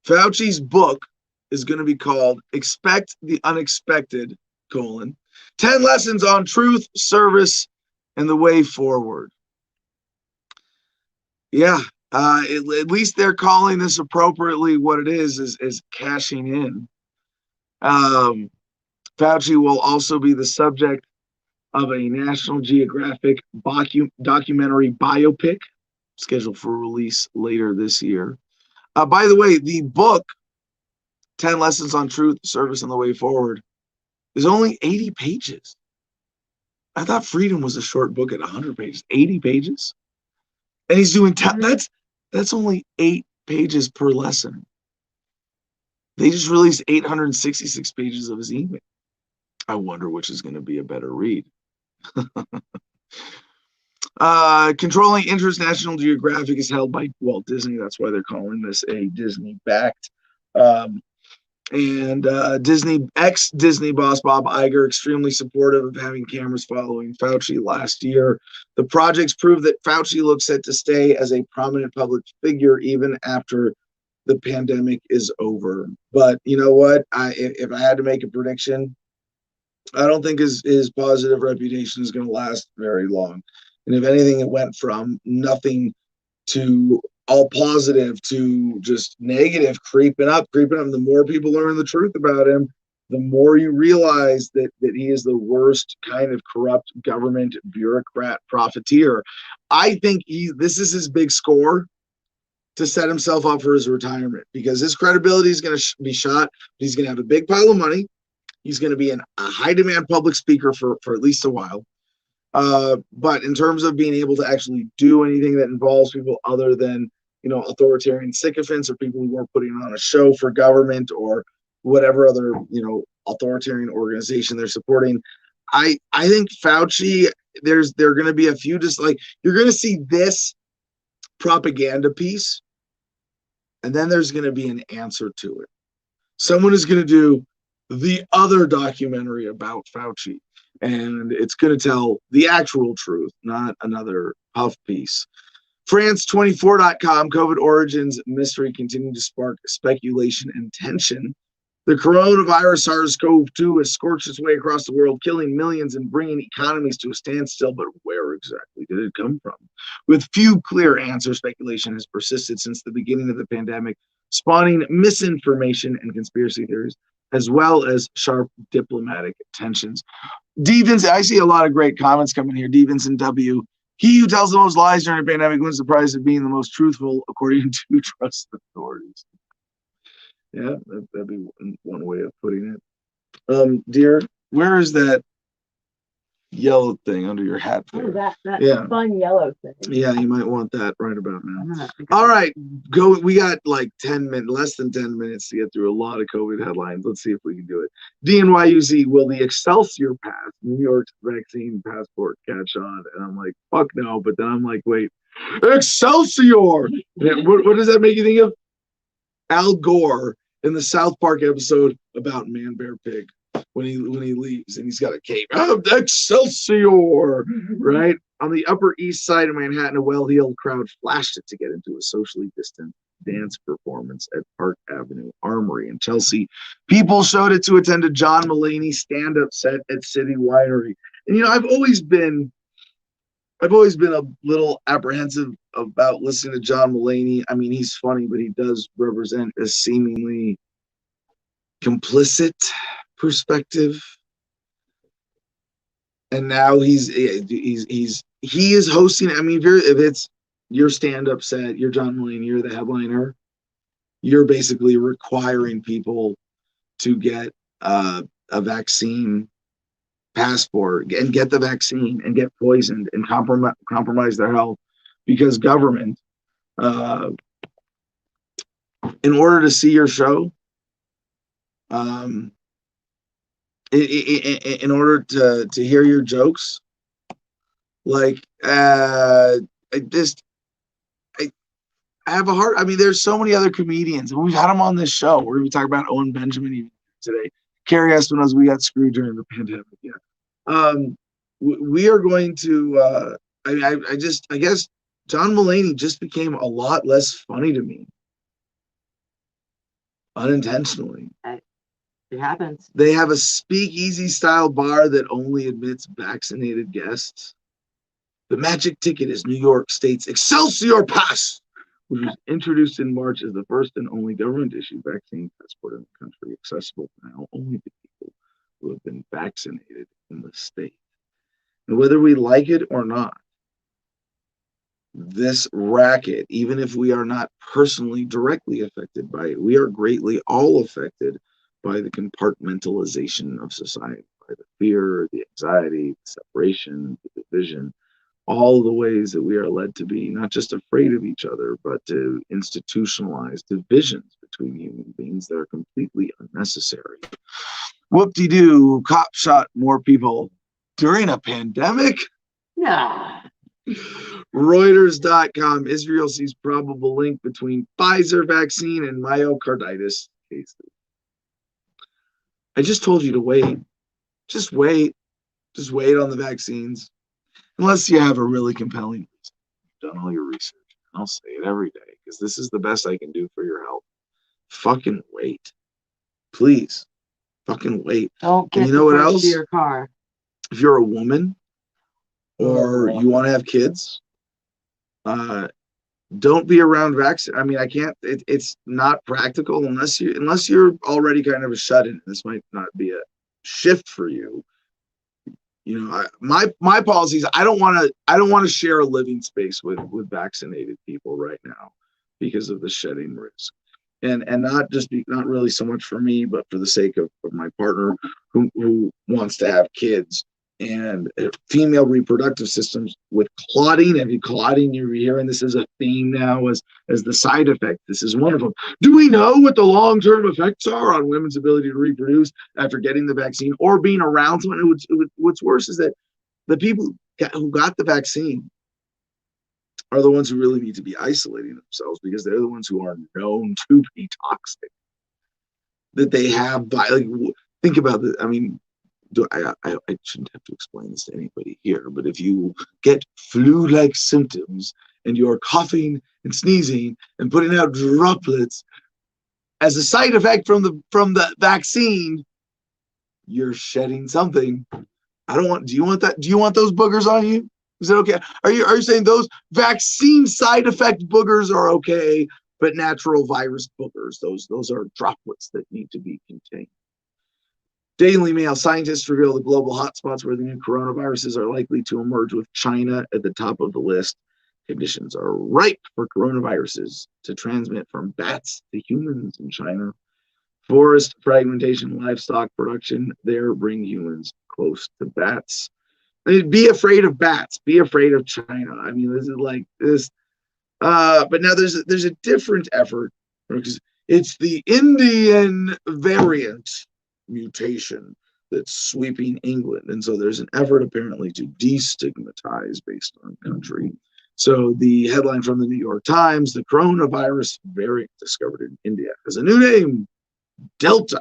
Fauci's book is going to be called Expect the Unexpected, 10 lessons on truth, service, and the way forward. Yeah, at least they're calling this appropriately. What it is cashing in. Fauci will also be the subject of a National Geographic documentary biopic scheduled for release later this year. By the way, the book, 10 Lessons on Truth, Service, and the Way Forward, is only 80 pages. I thought Freedom was a short book at 100 pages. 80 pages? And he's doing, that's only 8 pages per lesson. They just released 866 pages of his email. I wonder which is going to be a better read. Controlling interest, National Geographic is held by Walt Disney. That's why they're calling this a Disney-backed. And ex-Disney boss Bob Iger, extremely supportive of having cameras following Fauci last year. The projects prove that Fauci looks set to stay as a prominent public figure even after the pandemic is over. But you know what? If I had to make a prediction, I don't think his positive reputation is going to last very long. And if anything, it went from nothing to all positive to just negative, creeping up. The more people learn the truth about him, the more you realize that he is the worst kind of corrupt government bureaucrat profiteer. I think this is his big score to set himself up for his retirement, because his credibility is going to be shot. He's going to have a big pile of money. He's going to be a high demand public speaker for at least a while. But in terms of being able to actually do anything that involves people other than, authoritarian sycophants or people who are putting on a show for government or whatever other, authoritarian organization they're supporting, I think Fauci, there are going to be a few, just like, you're going to see this propaganda piece, and then there's going to be an answer to it. Someone is going to do the other documentary about Fauci, and it's going to tell the actual truth, not another puff piece. France24.com, COVID origins mystery continuing to spark speculation and tension. The coronavirus SARS-CoV-2 has scorched its way across the world, killing millions and bringing economies to a standstill. But where exactly did it come from? With few clear answers, speculation has persisted since the beginning of the pandemic, spawning misinformation and conspiracy theories, as well as sharp diplomatic tensions. Devins, I see a lot of great comments coming here. Devins and W. He who tells the most lies during a pandemic wins the prize of being the most truthful, according to trusted authorities. Yeah, that'd be one way of putting it. Dear, where is that yellow thing under your hat there? That fun yellow thing. Yeah, you might want that right about now. All right, go. We got like 10 minutes, less than 10 minutes to get through a lot of COVID headlines. Let's see if we can do it. DNYUZ, will the Excelsior Pass, New York's vaccine passport, catch on? And I'm like, fuck no. But then I'm like, wait, Excelsior! What does that make you think of? Al Gore in the South Park episode about Man Bear Pig. When he leaves and he's got a cape. Oh, Excelsior! Right? On the Upper East Side of Manhattan, a well-heeled crowd flashed it to get into a socially distant dance performance at Park Avenue Armory in Chelsea. People showed it to attend a John Mulaney stand-up set at City Winery. And I've always been a little apprehensive about listening to John Mulaney. I mean, he's funny, but he does represent a seemingly complicit perspective, and now he is hosting. I mean, if it's your stand-up set, you're John Mulaney, you're the headliner, you're basically requiring people to get a vaccine passport and get the vaccine and get poisoned and compromise their health because government, in order to see your show, in order to hear your jokes, like I have a heart. I mean, there's so many other comedians, and we've had them on this show. We're going to be talking about Owen Benjamin even today. Carrie Espinosa, we got screwed during the pandemic. Yeah, we are going to. I guess John Mulaney just became a lot less funny to me, unintentionally. It happens. They have a speakeasy style bar that only admits vaccinated guests. The magic ticket is New York State's Excelsior Pass, which was introduced in March as the first and only government-issued vaccine passport in the country, accessible now only to people who have been vaccinated in the state. And whether we like it or not, this racket, even if we are not personally directly affected by it, we are greatly all affected by the compartmentalization of society, by the fear, the anxiety, the separation, the division, all the ways that we are led to be not just afraid of each other, but to institutionalize divisions between human beings that are completely unnecessary. Whoop-de-doo, cop shot more people during a pandemic? Nah. Reuters.com, Israel sees probable link between Pfizer vaccine and myocarditis cases. I just told you to wait. Just wait. Just wait on the vaccines. Unless you have a really compelling reason. You've done all your research. I'll say it every day because this is the best I can do for your health. Fucking wait. Please. Fucking wait. Don't get and you know what else? To your car. If you're a woman or you want to have kids, don't be around vaccine. I mean, I can't. It's not practical unless you're already kind of a shut-in. This might not be a shift for you. My policy is I don't want to share a living space with vaccinated people right now because of the shedding risk, and not really so much for me, but for the sake of my partner who wants to have kids. And female reproductive systems with clotting. And clotting, you're hearing this as a theme now as the side effect. This is one of them. Do we know what the long-term effects are on women's ability to reproduce after getting the vaccine or being around someone? What's worse is that the people who got the vaccine are the ones who really need to be isolating themselves because they're the ones who are known to be toxic. That they have, think about it. I mean, I shouldn't have to explain this to anybody here, but if you get flu-like symptoms and you're coughing and sneezing and putting out droplets as a side effect from the vaccine, you're shedding something. Do you want that? Do you want those boogers on you? Is it okay? Are you saying those vaccine side effect boogers are okay, but natural virus boogers. Those are droplets that need to be contained. Daily Mail, scientists reveal the global hotspots where the new coronaviruses are likely to emerge, with China at the top of the list. Conditions are ripe for coronaviruses to transmit from bats to humans in China. Forest fragmentation, livestock production there bring humans close to bats. I mean, be afraid of bats. Be afraid of China. I mean, this is like this. But now there's a different effort because it's the Indian variant mutation that's sweeping England, and so there's an effort apparently to destigmatize based on country. So the headline from the New York Times: the coronavirus variant discovered in India has a new name, Delta.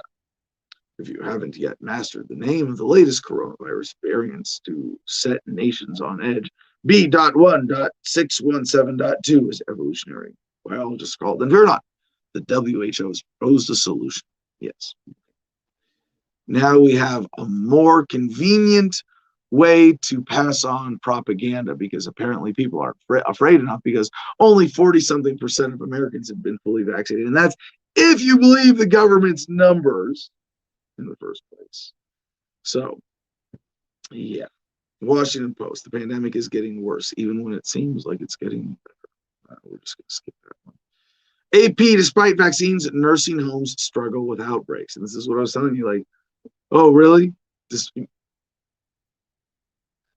If you haven't yet mastered the name of the latest coronavirus variants to set nations on edge, B.1.617.2 is evolutionary biologists called. And fear not, the WHO has proposed a solution. Yes. Now we have a more convenient way to pass on propaganda, because apparently people are afraid enough, because only 40-something% of Americans have been fully vaccinated. And that's if you believe the government's numbers in the first place. So, yeah. Washington Post: the pandemic is getting worse, even when it seems like it's getting better. We're just going to skip that one. AP: despite vaccines, nursing homes struggle with outbreaks. And this is what I was telling you, like, oh, really?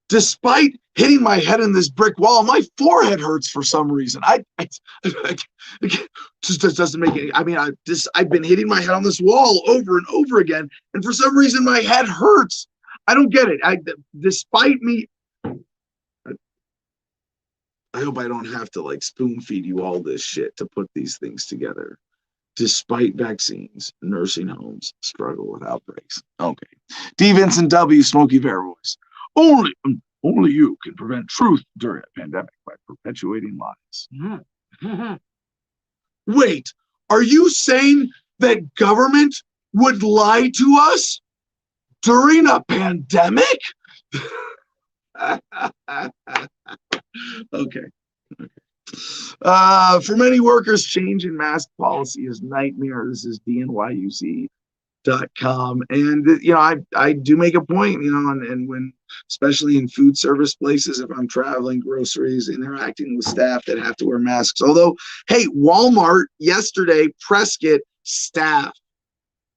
Despite hitting my head in this brick wall, my forehead hurts for some reason. It just doesn't make any. I mean, I've been hitting my head on this wall over and over again, and for some reason my head hurts. I don't get it. Despite me, I hope I don't have to like spoon feed you all this shit to put these things together. Despite vaccines, nursing homes struggle with outbreaks. Okay. D. Vincent W. Smokey Bear voice: only you can prevent truth during a pandemic by perpetuating lies. Mm-hmm. Wait, are you saying that government would lie to us during a pandemic? Okay. For many workers, change in mask policy is nightmare. This is DNYUC.com. And I do make a point, and when, especially in food service places, if I'm traveling, groceries, interacting with staff that have to wear masks. Although, hey, Walmart yesterday, Prescott staff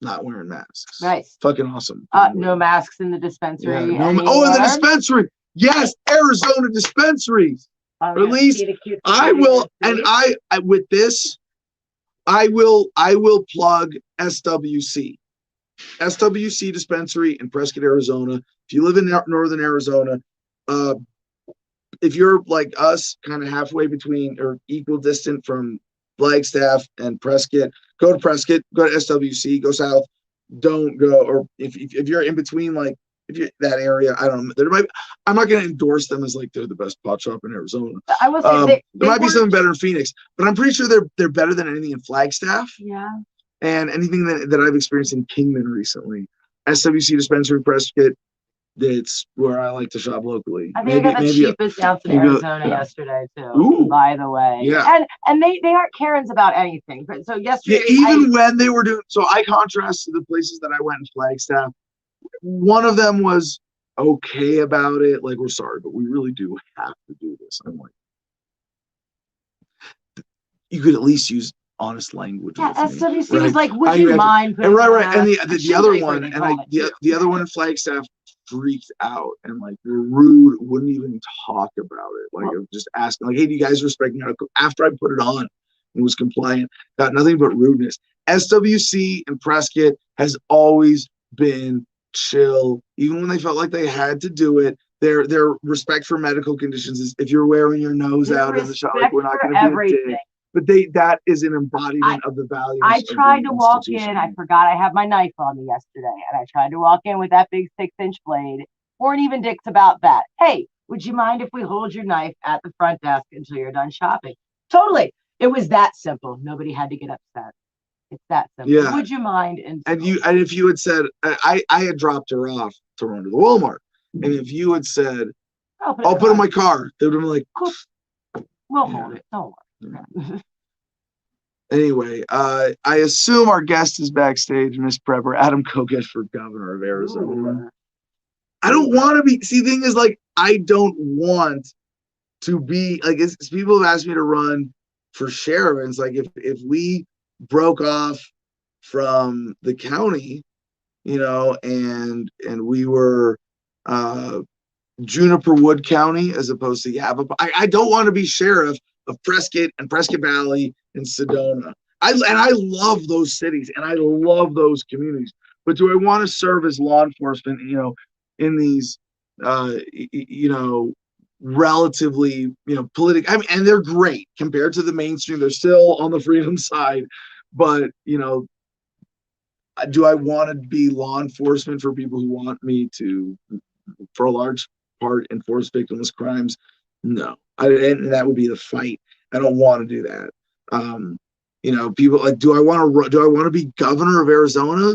not wearing masks. Nice. Fucking awesome. No masks in the dispensary. Yeah, in the dispensary. Yes, Arizona dispensaries. Or at least I will, and I with this, I will plug SWC dispensary in Prescott, Arizona. If you live in northern Arizona, if you're like us, kind of halfway between or equal distant from Flagstaff and Prescott, go to Prescott, go to SWC, go south. Don't go, or if you're in between, like if you're that area, I don't know. I'm not going to endorse them as like they're the best pot shop in Arizona. I will say there might be something better in Phoenix, but I'm pretty sure they're better than anything in Flagstaff. Yeah. And anything that I've experienced in Kingman recently. SWC dispensary Prescott, that's where I like to shop locally. I think I got the cheapest ounce in Arizona yesterday too. Ooh, by the way, yeah, and they aren't Karens about anything. But so yesterday, when they were doing, so I contrast to the places that I went in Flagstaff. One of them was okay about it, like, we're sorry, but we really do have to do this. I'm like, you could at least use honest language. Yeah, SWC was like, would you mind? And right. And the other one, and the other one in Flagstaff freaked out and like were rude, wouldn't even talk about it. Like, just asking, like, hey, do you guys respect me? After I put it on and was compliant, got nothing but rudeness. SWC and Prescott has always been chill, even when they felt like they had to do it. Their respect for medical conditions is, if you're wearing your nose out in the shop, like, we're not going to be a dick. But that is an embodiment of the values. I tried to walk in. I forgot I have my knife on me yesterday, and I tried to walk in with that big 6-inch blade. Weren't even dicks about that. Hey, would you mind if we hold your knife at the front desk until you're done shopping? Totally. It was that simple. Nobody had to get upset. It's that simple. Yeah. Would you mind? And if you had said, I had dropped her off to run to the Walmart, and if you had said, I'll put it in my car, they would have been like, we'll hold it. Don't worry. Anyway, I assume our guest is backstage, Miss Prepper, Adam Kokesh for governor of Arizona. I don't want to be, see, the thing is, like, I don't want to be, like, it's people have asked me to run for sheriff, and it's like, if we broke off from the county, you know, and we were Juniper Wood County as opposed to Yavapai. I don't want to be sheriff of Prescott and Prescott Valley and Sedona. I love those cities and I love those communities. But do I want to serve as law enforcement, you know, in these you know, relatively, you know, political, I mean, and they're great compared to the mainstream. They're still on the freedom side, but you know, do I want to be law enforcement for people who want me to, for a large part, enforce victimless crimes? No, and that would be the fight. I don't want to do that. You know, people like, do I want to be governor of Arizona?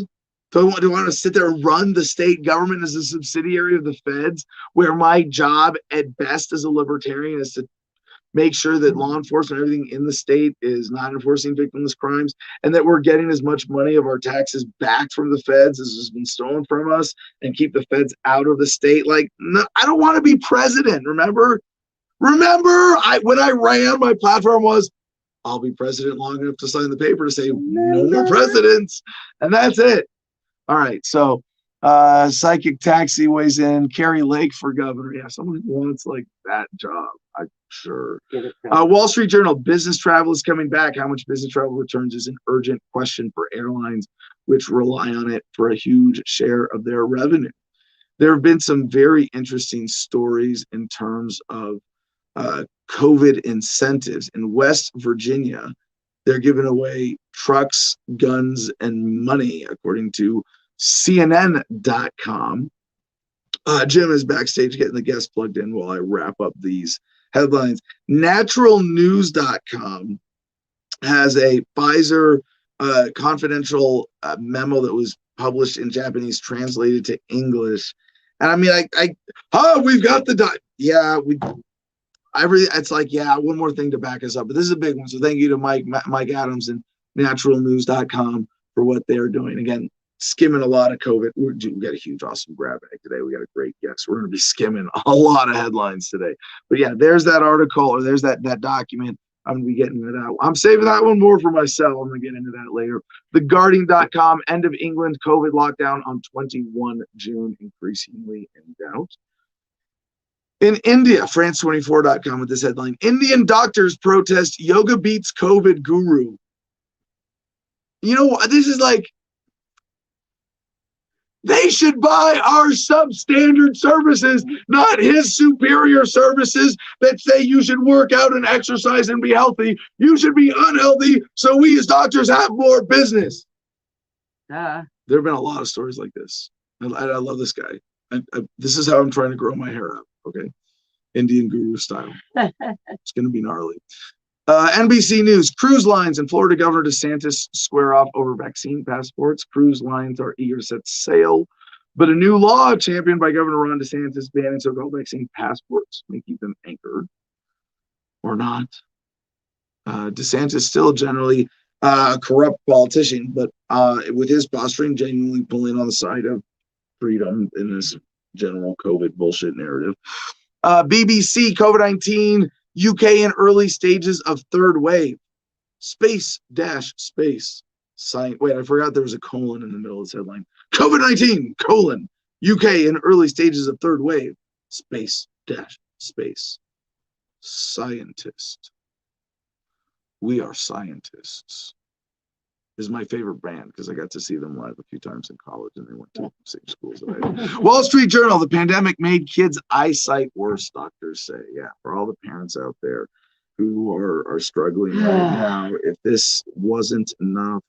Do I want to sit there and run the state government as a subsidiary of the feds, where my job at best as a libertarian is to make sure that law enforcement, everything in the state, is not enforcing victimless crimes, and that we're getting as much money of our taxes back from the feds as has been stolen from us, and keep the feds out of the state? Like, no, I don't want to be president. Remember, when I ran, my platform was, I'll be president long enough to sign the paper to say no more presidents, and that's it. All right, so Psychic Taxi weighs in. Carrie Lake for governor. Yeah, someone who wants like that job, I'm sure. Wall Street Journal, business travel is coming back. How much business travel returns is an urgent question for airlines, which rely on it for a huge share of their revenue. There have been some very interesting stories in terms of COVID incentives. In West Virginia, they're giving away trucks, guns, and money, according to CNN.com. Jim is backstage getting the guests plugged in while I wrap up these headlines. Naturalnews.com has a Pfizer confidential memo that was published in Japanese, translated to English. And I mean, we've got the it's like, yeah, one more thing to back us up. But this is a big one. So thank you to Mike Adams and naturalnews.com for what they're doing. Again, skimming a lot of COVID. We got a huge, awesome grab bag today. We got a great guest. We're going to be skimming a lot of headlines today. But yeah, there's that article, or there's that document. I'm going to be getting into that. I'm saving that one more for myself. I'm going to get into that later. TheGuardian.com, end of England COVID lockdown on 21 June, increasingly in doubt. In India, France24.com with this headline: Indian doctors protest yoga beats COVID guru. You know, this is like, they should buy our substandard services, not his superior services that say you should work out and exercise and be healthy. You should be unhealthy so we as doctors have more business. There have been a lot of stories like this. I love this guy. This is how I'm trying to grow my hair out. Okay, Indian guru style. It's going to be gnarly. NBC News, cruise lines and Florida Governor DeSantis square off over vaccine passports. Cruise lines are eager to set sail, but a new law championed by Governor Ron DeSantis banning so-called vaccine passports may keep them anchored or not. DeSantis still generally a corrupt politician, but with his posturing, genuinely pulling on the side of freedom in this general COVID bullshit narrative. BBC, COVID-19, UK in early stages of third wave. Space. Wait, I forgot there was a colon in the middle of this headline. COVID-19, UK in early stages of third wave. Space. Scientist. We are scientists. Is my favorite band because I got to see them live a few times in college, and they went to the same schools that I did. Wall Street Journal, the pandemic made kids' eyesight worse, doctors say. Yeah, for all the parents out there who are struggling right now, if this wasn't enough,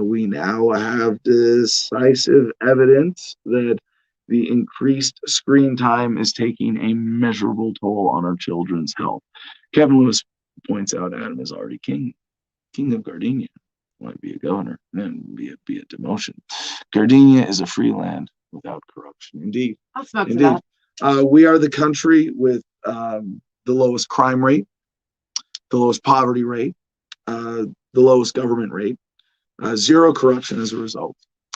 we now have decisive evidence that the increased screen time is taking a measurable toll on our children's health. Kevin Lewis points out Adam is already king of Gardenia. Might be a governor, and be a demotion. Gardenia is a free land without corruption. Indeed. I'll smoke to that. We are the country with the lowest crime rate, the lowest poverty rate, the lowest government rate, zero corruption as a result.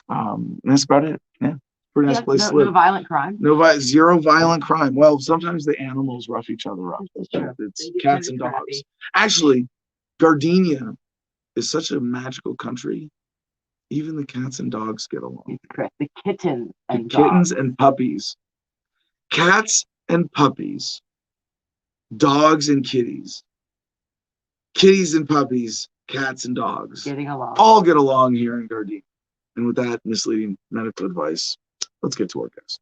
And that's about it. Yeah, pretty nice place to live. No violent crime. Zero violent crime. Well, sometimes the animals rough each other up. It's cats and dogs. Actually, Gardenia is such a magical country. Even the cats and dogs get along. Correct. The kittens and kittens and puppies. Cats and puppies. Dogs and kitties. Kitties and puppies. Cats and dogs. Getting along. All get along here in Gardenia. And with that misleading medical advice, let's get to our guest.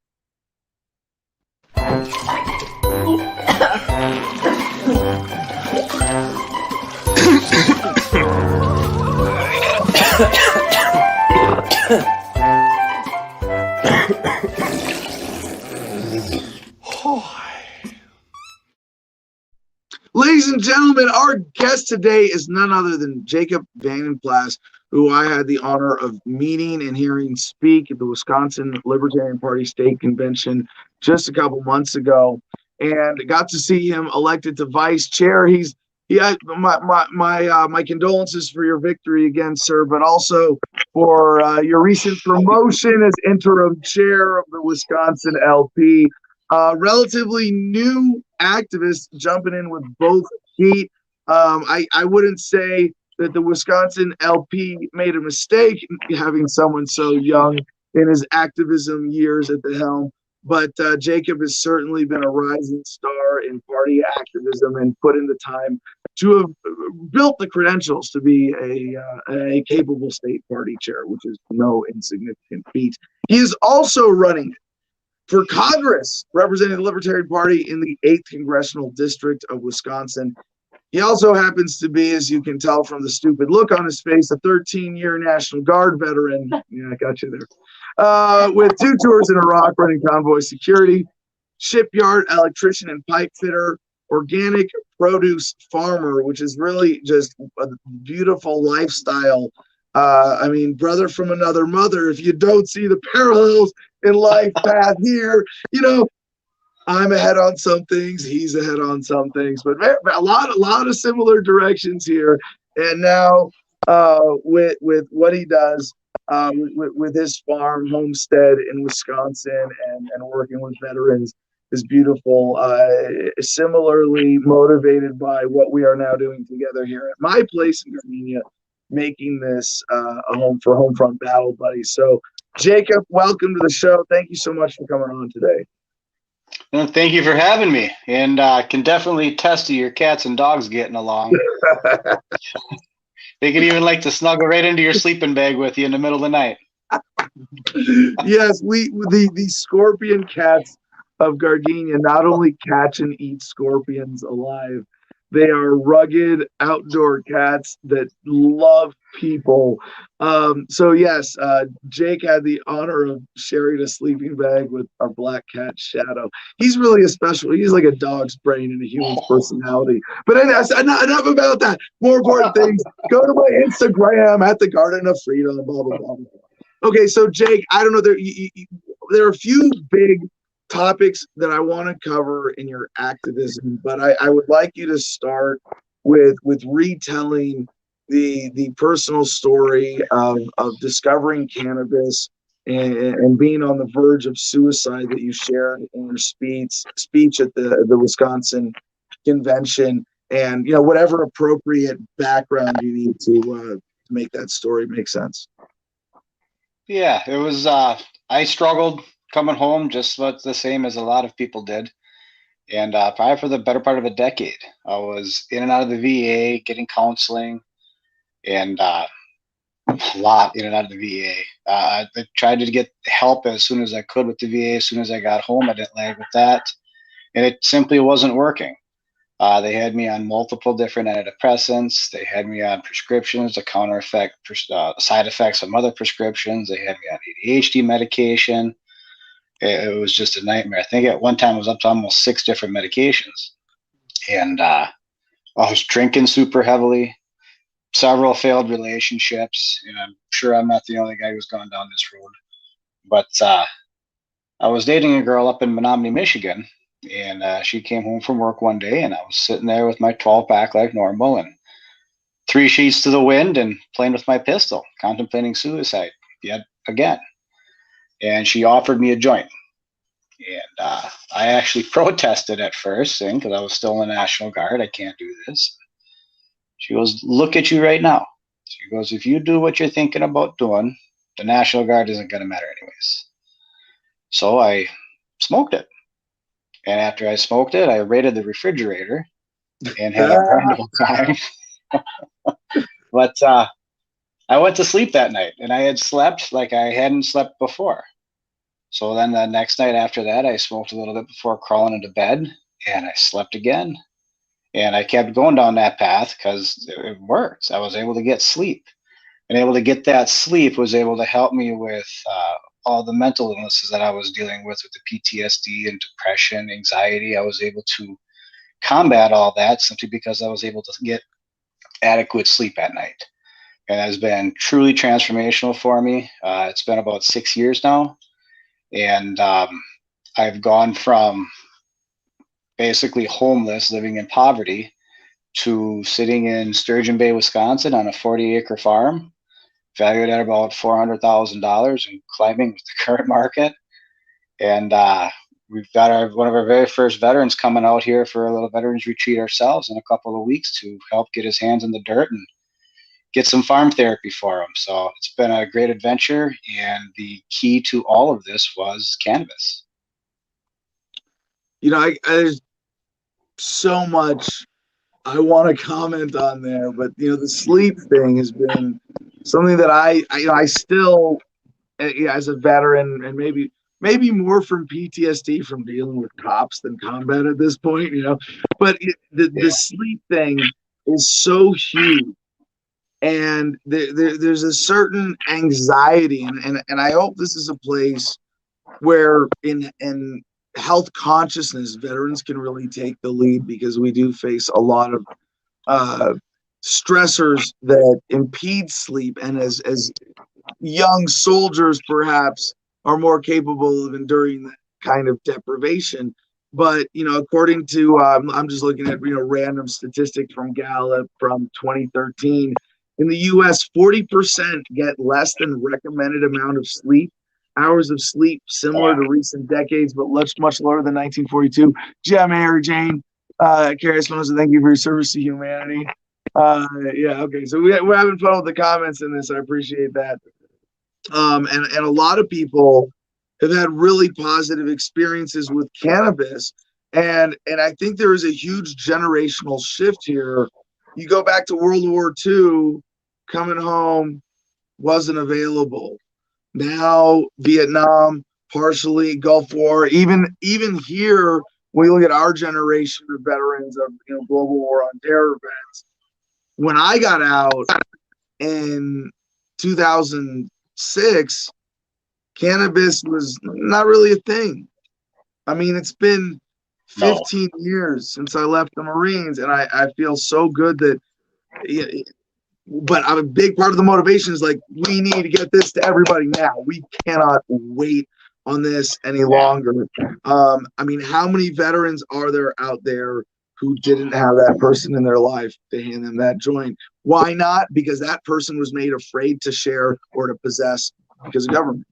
Ladies and gentlemen, our guest today is none other than Jacob VandenPlas, who I had the honor of meeting and hearing speak at the Wisconsin Libertarian Party State Convention just a couple months ago, and got to see him elected to vice chair. My condolences for your victory again, sir, but also for your recent promotion as interim chair of the Wisconsin LP. Relatively new activist jumping in with both feet. I wouldn't say that the Wisconsin LP made a mistake in having someone so young in his activism years at the helm, but Jacob has certainly been a rising star in party activism and put in the time to have built the credentials to be a capable state party chair, which is no insignificant feat. He is also running for Congress, representing the Libertarian Party in the 8th Congressional District of Wisconsin. He also happens to be, as you can tell from the stupid look on his face, a 13-year National Guard veteran. Yeah, I got you there. With 2 tours in Iraq, running convoy security, shipyard electrician and pipe fitter, organic produce farmer, which is really just a beautiful lifestyle. I mean, brother from another mother, if you don't see the parallels in life path here, you know, I'm ahead on some things, he's ahead on some things, but a lot of similar directions here. And now with what he does with his farm homestead in Wisconsin and working with veterans is beautiful. Similarly motivated by what we are now doing together here at my place in Gardenia, making this a home for Homefront Battle Buddies. So Jacob, welcome to the show. Thank you so much for coming on today. Well, thank you for having me, and can definitely attest to your cats and dogs getting along. They can even like to snuggle right into your sleeping bag with you in the middle of the night. Yes, the scorpion cats of Gardenia not only catch and eat scorpions alive, they are rugged outdoor cats that love people. So yes, Jake had the honor of sharing a sleeping bag with our black cat Shadow. He's really he's like a dog's brain and a human's personality. But enough about that. More important things. Go to my Instagram at the Garden of Freedom. Blah blah blah. Okay, so Jake, I don't know. There are a few big topics that I want to cover in your activism, but I would like you to start with retelling the personal story of discovering cannabis and being on the verge of suicide that you shared in your speech at the Wisconsin convention, and whatever appropriate background you need to make that story make sense. Yeah, it was. I struggled coming home just about the same as a lot of people did. And probably for the better part of a decade, I was in and out of the VA, getting counseling, and a lot in and out of the VA. I tried to get help as soon as I could with the VA. As soon as I got home, I didn't lag with that. And it simply wasn't working. They had me on multiple different antidepressants. They had me on prescriptions to counter side effects of other prescriptions. They had me on ADHD medication. It was just a nightmare. I think at one time it was up to almost 6 different medications. And I was drinking super heavily, several failed relationships. And I'm sure I'm not the only guy who's gone down this road. But I was dating a girl up in Menominee, Michigan. And she came home from work one day, and I was sitting there with my 12-pack like normal. And 3 sheets to the wind and playing with my pistol, contemplating suicide yet again. And she offered me a joint. And I actually protested at first, saying, because I was still in the National Guard, I can't do this. She goes, look at you right now. She goes, if you do what you're thinking about doing, the National Guard isn't going to matter anyways. So I smoked it. And after I smoked it, I raided the refrigerator and had a wonderful time. But I went to sleep that night, and I had slept like I hadn't slept before. So then the next night after that, I smoked a little bit before crawling into bed, and I slept again. And I kept going down that path because it worked. I was able to get sleep. And able to get that sleep was able to help me with all the mental illnesses that I was dealing with the PTSD and depression, anxiety. I was able to combat all that simply because I was able to get adequate sleep at night. And it has been truly transformational for me. It's been about 6 years now. And I've gone from basically homeless, living in poverty, to sitting in Sturgeon Bay, Wisconsin on a 40-acre farm, valued at about $400,000 and climbing with the current market. And we've got one of our very first veterans coming out here for a little veterans retreat ourselves in a couple of weeks to help get his hands in the dirt and get some farm therapy for him. So it's been a great adventure. And the key to all of this was cannabis. You know, there's so much I want to comment on there, but you know, the sleep thing has been something that I still, as a veteran, and maybe more from PTSD from dealing with cops than combat at this point, you know, but the sleep thing is so huge. And there's a certain anxiety, and I hope this is a place where in health consciousness, veterans can really take the lead, because we do face a lot of stressors that impede sleep, and as young soldiers perhaps are more capable of enduring that kind of deprivation. But you know, according to I'm just looking at random statistics from Gallup from 2013, in the U.S., 40% get less than recommended amount of sleep. Hours of sleep similar to recent decades, but much lower than 1942. Yeah, Mary Jane, Carrie Espinosa, thank you for your service to humanity. Yeah, okay. So we're having fun with the comments in this. I appreciate that. And a lot of people have had really positive experiences with cannabis. And I think there is a huge generational shift here. You go back to World War II, coming home wasn't available. Now Vietnam, partially Gulf War, even here, when you look at our generation of veterans of global war on terror events. When I got out in 2006, cannabis was not really a thing. I mean, it's been 15 years since I left the Marines, and I feel so good that. But a big part of the motivation is like, we need to get this to everybody now. We cannot wait on this any longer. I mean, how many veterans are there out there who didn't have that person in their life to hand them that joint? Why not? Because that person was made afraid to share or to possess because of government.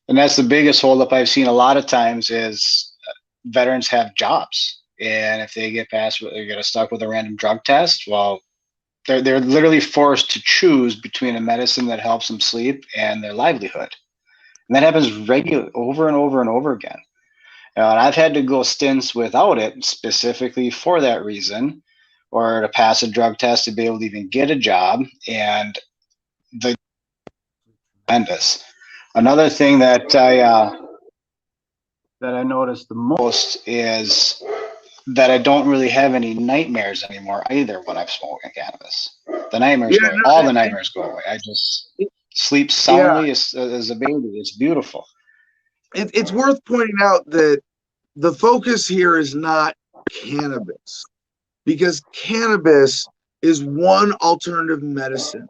And that's the biggest holdup I've seen a lot of times is veterans have jobs. And if they get past, they get stuck with a random drug test, well, they're literally forced to choose between a medicine that helps them sleep and their livelihood. And that happens regularly, over and over and over again. And I've had to go stints without it specifically for that reason, or to pass a drug test to be able to even get a job. And the tremendous. Another thing that I noticed the most is that I don't really have any nightmares anymore either when I'm smoking cannabis. The nightmares go away. All the nightmares go away. I just sleep soundly as a baby. It's beautiful. It's worth pointing out that the focus here is not cannabis, because cannabis is one alternative medicine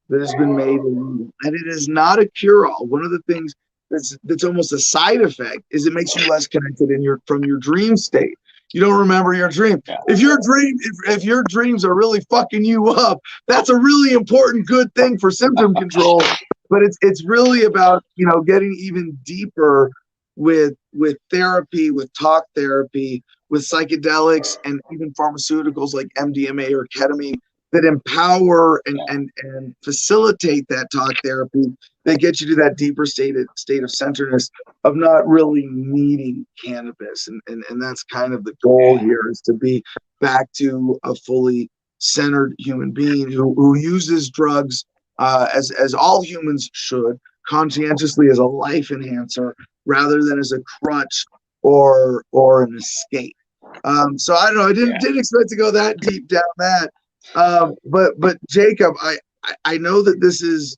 that has been made illegal, and it is not a cure-all. One of the things that's almost a side effect is it makes you less connected from your dream state. You don't remember your dream. Yeah. If your dreams are really fucking you up, that's a really important good thing for symptom control. But it's really about, you know, getting even deeper with therapy, with talk therapy, with psychedelics and even pharmaceuticals like MDMA or ketamine that empower and facilitate that talk therapy, that get you to that deeper state of centeredness, of not really needing cannabis. And that's kind of the goal here, is to be back to a fully centered human being who uses drugs as all humans should, conscientiously, as a life enhancer rather than as a crutch or an escape. So I don't know. I didn't expect to go that deep down that. But Jacob, I know that this is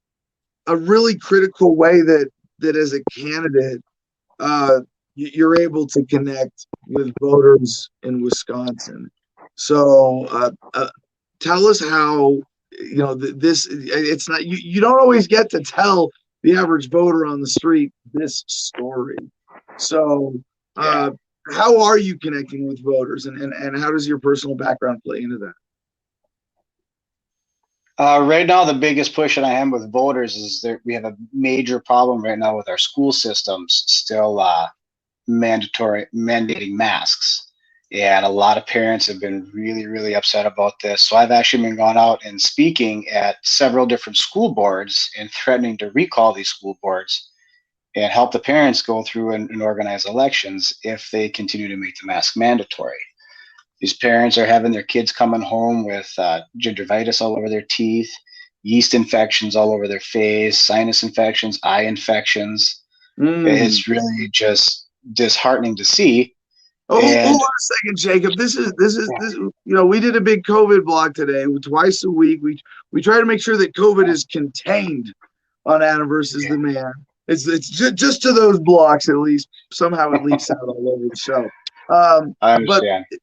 a really critical way that as a candidate, you're able to connect with voters in Wisconsin. So tell us how, you know, this, it's not, you don't always get to tell the average voter on the street this story. So how are you connecting with voters, and how does your personal background play into that? Right now, the biggest push that I have with voters is that we have a major problem right now with our school systems still mandating masks. And a lot of parents have been really, really upset about this. So I've actually been gone out and speaking at several different school boards and threatening to recall these school boards and help the parents go through and organize elections if they continue to make the mask mandatory. These parents are having their kids coming home with gingivitis all over their teeth, yeast infections all over their face, sinus infections, eye infections. It's really just disheartening to see. Oh, hold on a second, Jacob. This is you know, we did a big COVID blog today, twice a week. We try to make sure that COVID is contained on Anna versus the Man. It's just to those blocks, at least. Somehow it leaks out all over the show. I understand. But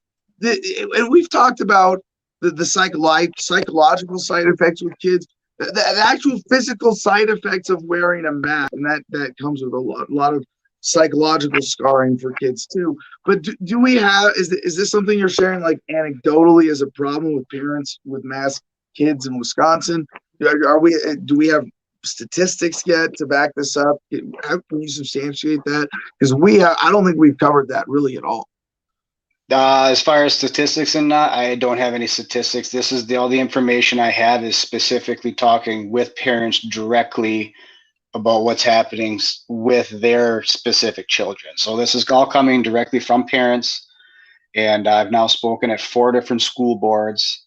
and we've talked about the psychological side effects with kids, the actual physical side effects of wearing a mask, and that comes with a lot of psychological scarring for kids too. But do we have, is this something you're sharing, like, anecdotally, as a problem with parents with masked kids in Wisconsin? Do we have statistics yet to back this up? How can you substantiate that? Because I don't think we've covered that really at all. As far as statistics and that, I don't have any statistics. This is all the information I have is specifically talking with parents directly about what's happening with their specific children. So this is all coming directly from parents. And I've now spoken at 4 different school boards,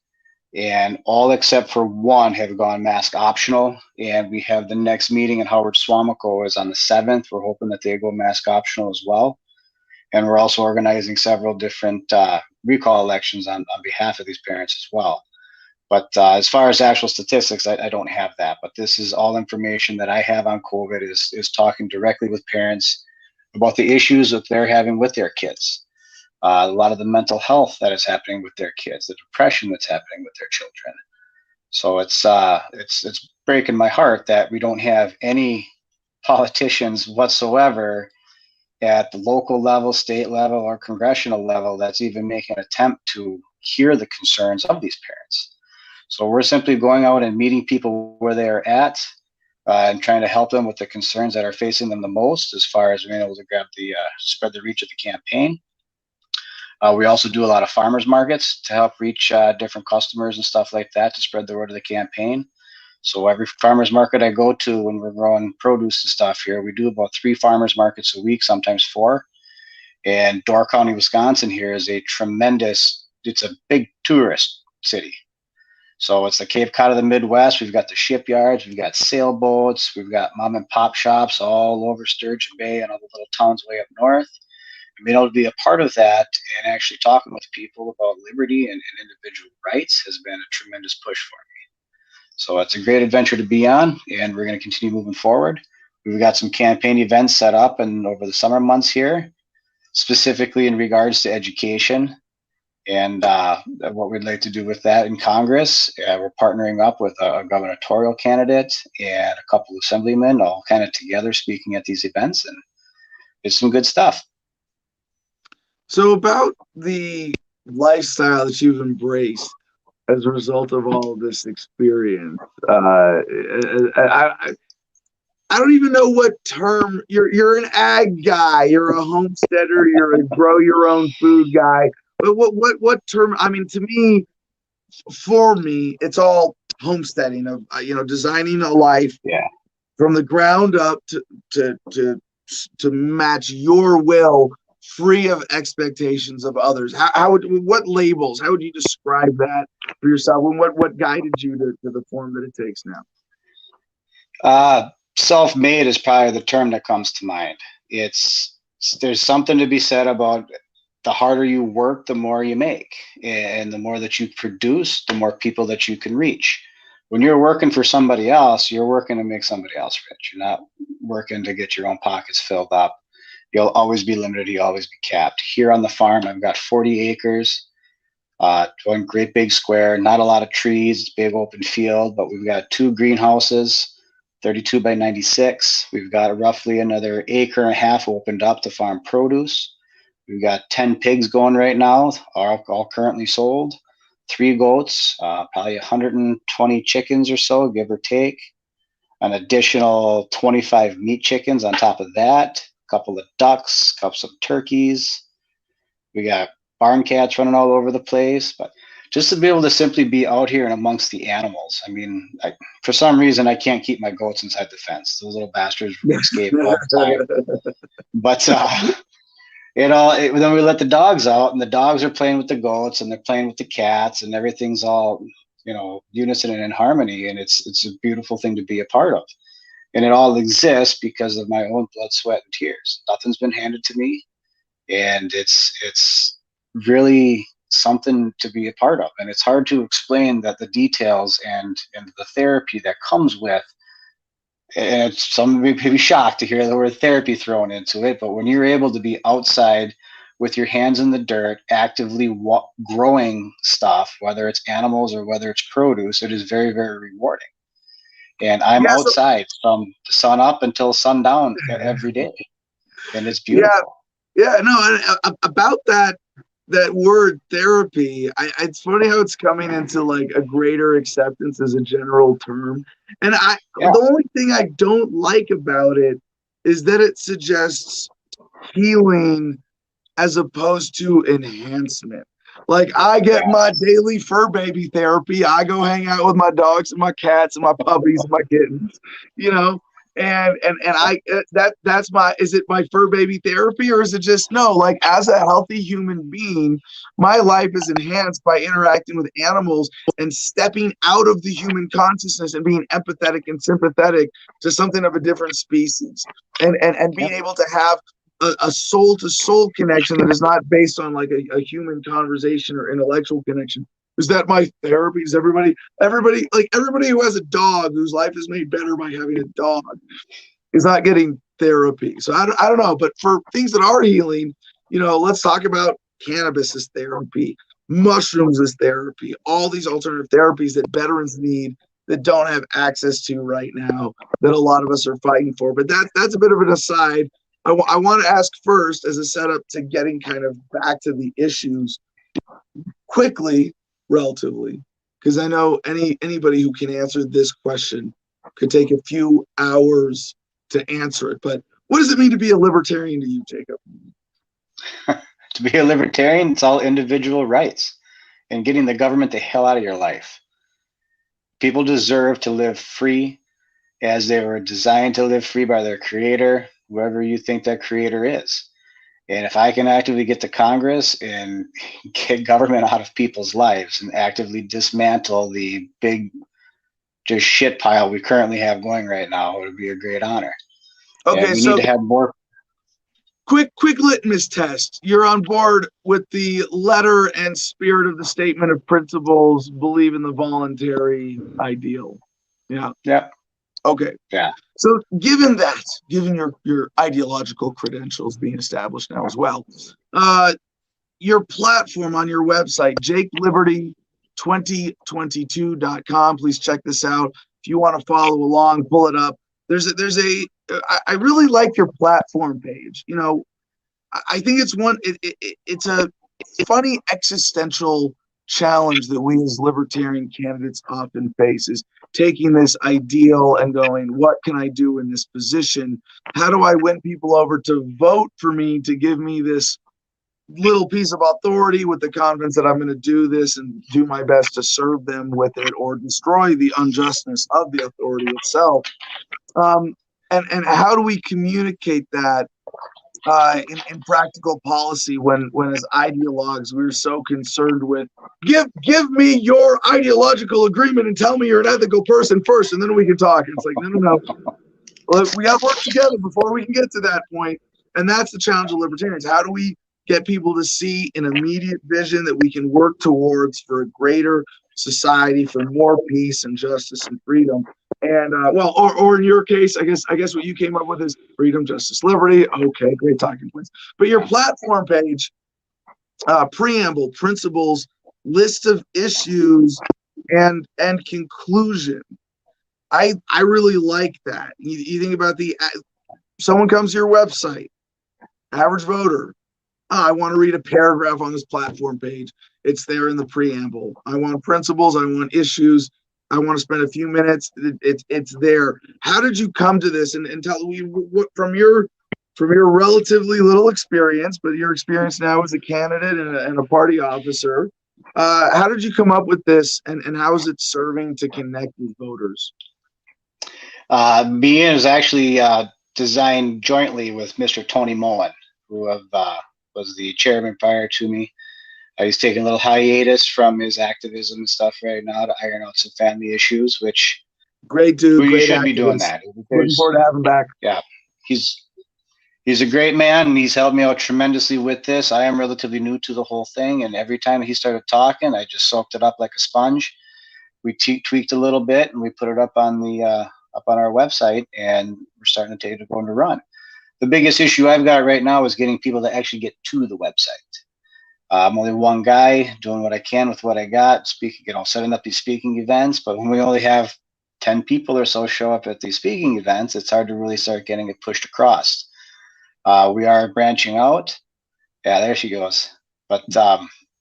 and all except for one have gone mask optional. And we have the next meeting in Howard Swamico is on the 7th. We're hoping that they go mask optional as well. And we're also organizing several different recall elections on behalf of these parents as well. But as far as actual statistics, I don't have that. But this is all information that I have on COVID is talking directly with parents about the issues that they're having with their kids. A lot of the mental health that is happening with their kids, the depression that's happening with their children. So it's breaking my heart that we don't have any politicians whatsoever at the local level, state level, or congressional level that's even making an attempt to hear the concerns of these parents. So we're simply going out and meeting people where they're at and trying to help them with the concerns that are facing them the most, as far as being able to spread the reach of the campaign. We also do a lot of farmers markets to help reach different customers and stuff like that to spread the word of the campaign. So every farmers market I go to when we're growing produce and stuff here, we do about 3 farmers markets a week, sometimes 4. And Door County, Wisconsin here is it's a big tourist city. So it's the Cape Cod of the Midwest. We've got the shipyards, we've got sailboats, we've got mom and pop shops all over Sturgeon Bay and all the little towns way up north. And being able to be a part of that and actually talking with people about liberty and individual rights has been a tremendous push for me. So it's a great adventure to be on, and we're going to continue moving forward. We've got some campaign events set up and over the summer months here, specifically in regards to education and what we'd like to do with that in Congress. We're partnering up with a gubernatorial candidate and a couple of assemblymen, all kind of together speaking at these events, and it's some good stuff. So about the lifestyle that you've embraced as a result of all of this experience, I don't even know what term you're an ag guy, you're a homesteader, you're a grow your own food guy. But what term? I mean, to me, for me, it's all homesteading of designing a life Yeah. from the ground up to match your will, free of expectations of others. How would what labels? How would you describe that for yourself? And what guided you to the form that it takes now? Self-made is probably the term that comes to mind. There's something to be said about the harder you work, the more you make, and the more that you produce, the more people that you can reach. When you're working for somebody else, you're working to make somebody else rich. You're not working to get your own pockets filled up. You'll always be limited. You'll always be capped. Here on the farm, I've got 40 acres, one great big square, not a lot of trees, big open field, but we've got 2 greenhouses, 32 by 96. We've got roughly another acre and a half opened up to farm produce. We've got 10 pigs going right now, all currently sold. 3 goats, probably 120 chickens or so, give or take. An additional 25 meat chickens on top of that. A couple of ducks, a couple of turkeys. We got barn cats running all over the place, but just to be able to simply be out here and amongst the animals. I mean, for some reason, I can't keep my goats inside the fence. Those little bastards escape all the time. But then we let the dogs out, and the dogs are playing with the goats, and they're playing with the cats, and everything's all unison and in harmony, and it's a beautiful thing to be a part of. And it all exists because of my own blood, sweat, and tears. Nothing's been handed to me, and it's really something to be a part of. And it's hard to explain that the details and the therapy that comes with. And some may be shocked to hear the word therapy thrown into it, but when you're able to be outside with your hands in the dirt, actively growing stuff, whether it's animals or whether it's produce, it is very, very rewarding. And I'm Yeah, so, outside from the sun up until sundown every day, and it's beautiful. no, about that word therapy, it's funny how it's coming into like a greater acceptance as a general term. And Yeah. the only thing I don't like about it is that it suggests healing as opposed to enhancement. Like I get my daily fur baby therapy. I go hang out with my dogs and my cats and my puppies and my kittens, you know. And I that's my, is it my fur baby therapy, or is it just no, like as a healthy human being, my life is enhanced by interacting with animals and stepping out of the human consciousness and being empathetic and sympathetic to something of a different species, and being able to have a soul to soul connection that is not based on like a human conversation or intellectual connection. Is that my therapy? Is everybody who has a dog whose life is made better by having a dog is not getting therapy? So I don't know, but for things that are healing, let's talk about cannabis as therapy, mushrooms as therapy, all these alternative therapies that veterans need that don't have access to right now, that a lot of us are fighting for. But that's a bit of an aside. I want to ask first, as a setup to getting kind of back to the issues quickly, relatively, because I know anybody who can answer this question could take a few hours to answer it. But what does it mean to be a libertarian to you, Jacob? To be a libertarian, it's all individual rights and getting the government the hell out of your life. People deserve to live free as they were designed to live free by their creator, whoever you think that creator is. And if I can actively get to Congress and get government out of people's lives and actively dismantle the big just shit pile we currently have going right now, it would be a great honor. Okay, and we so need to have more. Quick litmus test. You're on board with the letter and spirit of the statement of principles, believe in the voluntary ideal. Yeah. Yeah. Okay. Yeah. So given your ideological credentials being established now as well, your platform on your website, jakeliberty2022.com. Please check this out. If you want to follow along, pull it up. I really like your platform page. I think it's it's a funny existential challenge that we as libertarian candidates often face, is taking this ideal and going, what can I do in this position? How do I win people over to vote for me, to give me this little piece of authority with the confidence that I'm going to do this and do my best to serve them with it, or destroy the unjustness of the authority itself? And how do we communicate that in practical policy when as ideologues we're so concerned with give me your ideological agreement and tell me you're an ethical person first, and then we can talk. It's like, no. Look, we got to work together before we can get to that point. And that's the challenge of libertarians. How do we get people to see an immediate vision that we can work towards for a greater society, for more peace and justice and freedom? And or in your case, I guess what you came up with is freedom, justice, liberty. Okay, great talking points. But your platform page, preamble, principles, list of issues, and conclusion. I really like that. You think about someone comes to your website, average voter. Oh, I want to read a paragraph on this platform page. It's there in the preamble. I want principles. I want issues. I want to spend a few minutes. It's there. How did you come to this? And tell me what from your relatively little experience, but your experience now as a candidate and a party officer. How did you come up with this, and how is it serving to connect with voters? Me is actually designed jointly with Mr. Tony Mullen, who was the chairman prior to me. He's taking a little hiatus from his activism and stuff right now to iron out some family issues, which great dude. We great should activist. Be doing that. Looking forward to having him back. Yeah, he's a great man, and he's helped me out tremendously with this. I am relatively new to the whole thing, and every time he started talking, I just soaked it up like a sponge. We tweaked a little bit, and we put it up on our website, and we're starting to take it going to run. The biggest issue I've got right now is getting people to actually get to the website. I'm only one guy doing what I can with what I got, setting up these speaking events. But when we only have 10 people or so show up at these speaking events, it's hard to really start getting it pushed across. We are branching out. Yeah, there she goes. But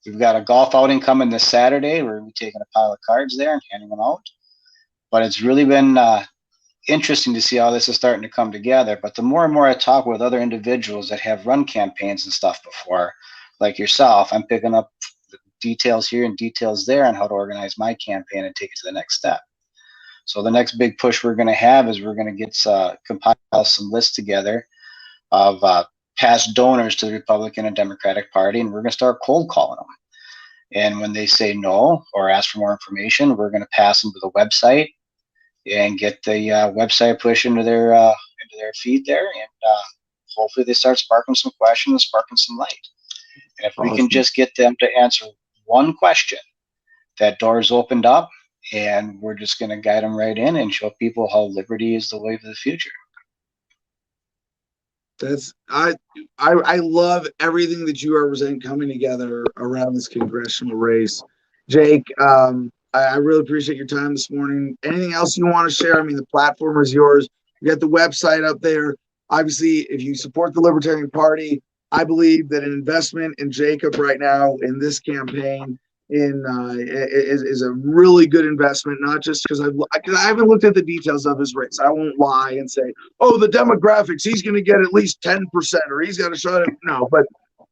we've got a golf outing coming this Saturday. We're going to be taking a pile of cards there and handing them out. But it's really been interesting to see how this is starting to come together. But the more and more I talk with other individuals that have run campaigns and stuff before, like yourself, I'm picking up the details here and details there on how to organize my campaign and take it to the next step. So the next big push we're going to have is we're going to compile some lists together of past donors to the Republican and Democratic Party, and we're going to start cold calling them. And when they say no or ask for more information, we're going to pass them to the website and get the website push into their feed there, and hopefully they start sparking some questions and sparking some light. And if we can just get them to answer one question, that door's opened up, and we're just going to guide them right in and show people how liberty is the way of the future. I love everything that you represent coming together around this congressional race. Jake, I really appreciate your time this morning. Anything else you want to share? I mean, the platform is yours. You got the website up there. Obviously, if you support the Libertarian Party, I believe that an investment in Jacob right now in this campaign is a really good investment, not just because I haven't looked at the details of his race. I won't lie and say, oh, the demographics, he's going to get at least 10% or he's got to shut it. No, but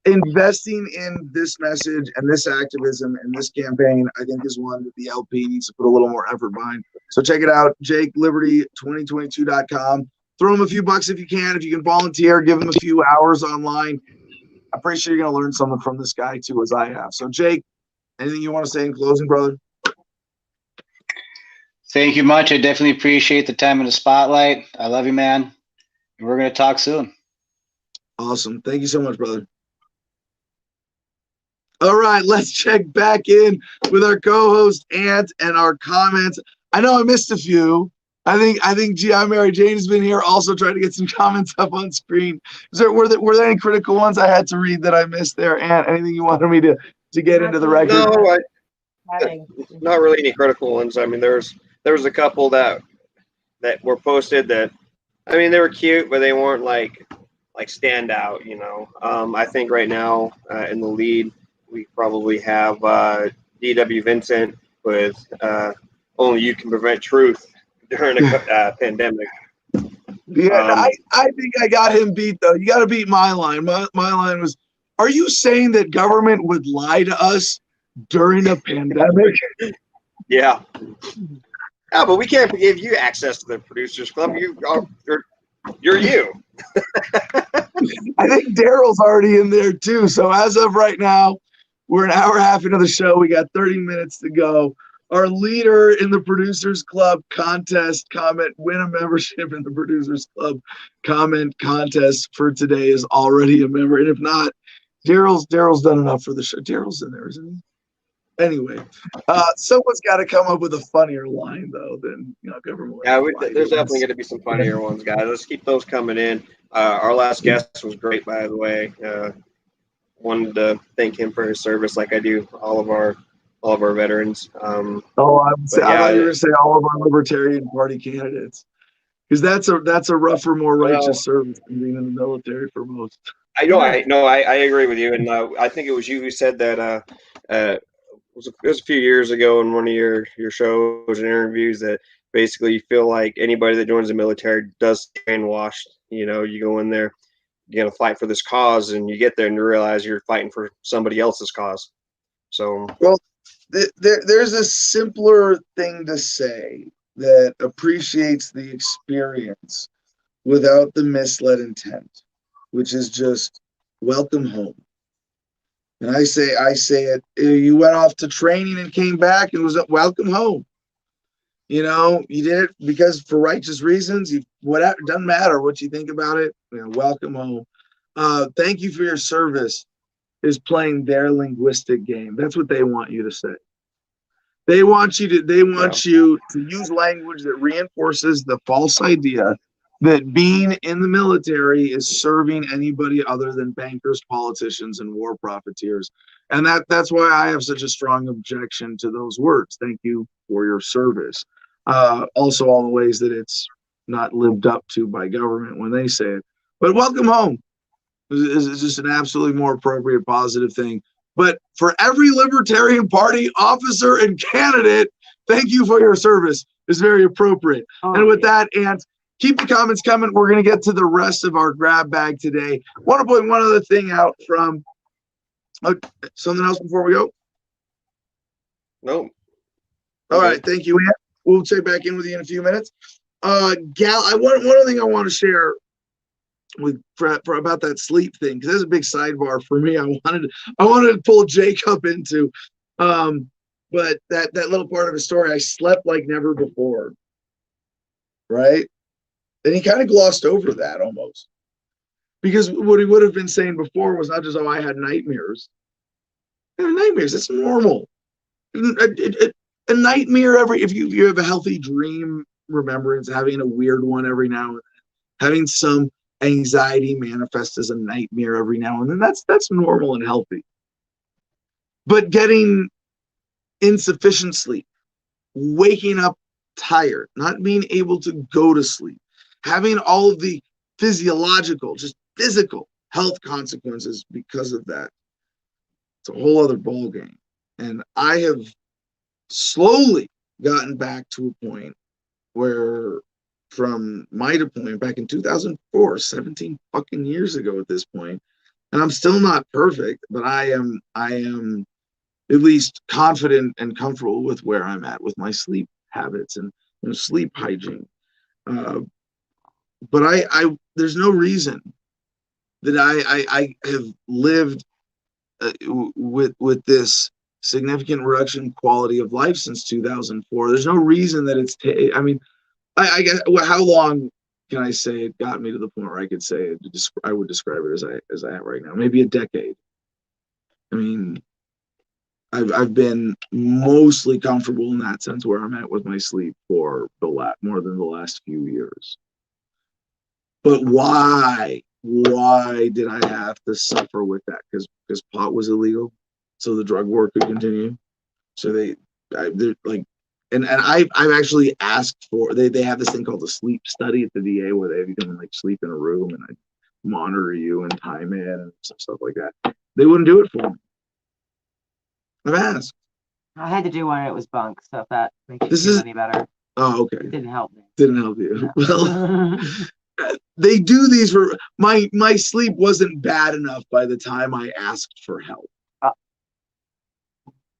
investing in this message and this activism and this campaign, I think, is one that the LP needs to put a little more effort behind. So check it out, JakeLiberty2022.com. Throw him a few bucks if you can. If you can volunteer, give him a few hours online. I'm pretty sure you're going to learn something from this guy too, as I have. So Jake, anything you want to say in closing, brother? Thank you much. I definitely appreciate the time in the spotlight. I love you, man. And we're going to talk soon. Awesome. Thank you so much, brother. All right, let's check back in with our co-host Ant and our comments. I know I missed a few. I think Mary Jane has been here also trying to get some comments up on screen. Were there any critical ones I had to read that I missed there? Ant, anything you wanted me to get into the record? No, not really any critical ones. I mean, there was a couple that were posted that, I mean, they were cute, but they weren't like like stand out. I think right now in the lead we probably have D.W. Vincent with "Only You Can Prevent Truth" during a pandemic. Yeah, I think I got him beat though. You got to beat my line. My line was, "Are you saying that government would lie to us during a pandemic?" Yeah. Yeah, but we can't give you access to the producers club. You're you. I think Daryl's already in there too. So as of right now, we're an hour and a half into the show. We got 30 minutes to go. Our leader in the Producers Club contest comment, win a membership in the Producers Club comment contest for today is already a member. And if not, Daryl's done enough for the show. Daryl's in there, isn't he? Anyway, someone's got to come up with a funnier line though than government. Yeah, there's definitely going to be some funnier ones, guys. Let's keep those coming in. Our last guest was great, by the way. Wanted to thank him for his service, like I do all of our veterans. I thought you were going to say all of our Libertarian Party candidates, because that's a rougher, more righteous service than being in the military for most. I agree with you, and I think it was you who said that. It was a few years ago in one of your shows and interviews that basically you feel like anybody that joins the military does brainwashed. You go in there, you're going to fight for this cause, and you get there and you realize you're fighting for somebody else's cause. So, well, there's a simpler thing to say that appreciates the experience without the misled intent, which is just welcome home. And I say it, you went off to training and came back and was welcome home. You did it because for righteous reasons. Whatever, doesn't matter what you think about it. Welcome home. Thank you for your service is playing their linguistic game. That's what they want you to say. They want you to use language that reinforces the false idea that being in the military is serving anybody other than bankers, politicians, and war profiteers. And that's why I have such a strong objection to those words. Thank you for your service. Also, all the ways that it's not lived up to by government when they say it. But welcome home is just an absolutely more appropriate, positive thing. But for every Libertarian Party officer and candidate, thank you for your service is very appropriate. And with that, Ant, keep the comments coming. We're going to get to the rest of our grab bag today. I want to point one other thing out from something else before we go. Nope. All right. Thank you, Ant. We'll check back in with you in a few minutes. One other thing I want to share for about that sleep thing, because there's a big sidebar for me. I wanted to pull Jacob into, but that little part of his story, I slept like never before, right? And he kind of glossed over that almost, because what he would have been saying before was not just, I had nightmares. Nightmares, that's normal. A nightmare if you have a healthy dream remembrance, having a weird one every now and then, having some anxiety manifest as a nightmare every now and then, that's normal and healthy. But getting insufficient sleep, waking up tired, not being able to go to sleep, having all of the physiological, just physical health consequences because of that, it's a whole other ballgame. And I have slowly gotten back to a point where, from my deployment back in 2004, 17 fucking years ago at this point, and I'm still not perfect, but I am at least confident and comfortable with where I'm at with my sleep habits and sleep hygiene. But I there's no reason that I have lived with this significant reduction in quality of life since 2004. There's no reason that it's I guess, how long can I say it got me to the point where I could say it? I would describe it as I have right now. Maybe a decade. I mean, I've been mostly comfortable in that sense where I'm at with my sleep for more than the last few years. But why did I have to suffer with that? Because pot was illegal, so the drug war could continue. So they're like. And I've actually asked for, they have this thing called the sleep study at the VA where they have you come and like sleep in a room, and monitor you and time in and stuff like that. They wouldn't do it for me. I've asked. I had to do one and it was bunk, so if that makes you This feel is- any better. Oh, okay. It didn't help me. Didn't help you. No. Well, they do these for my sleep wasn't bad enough by the time I asked for help.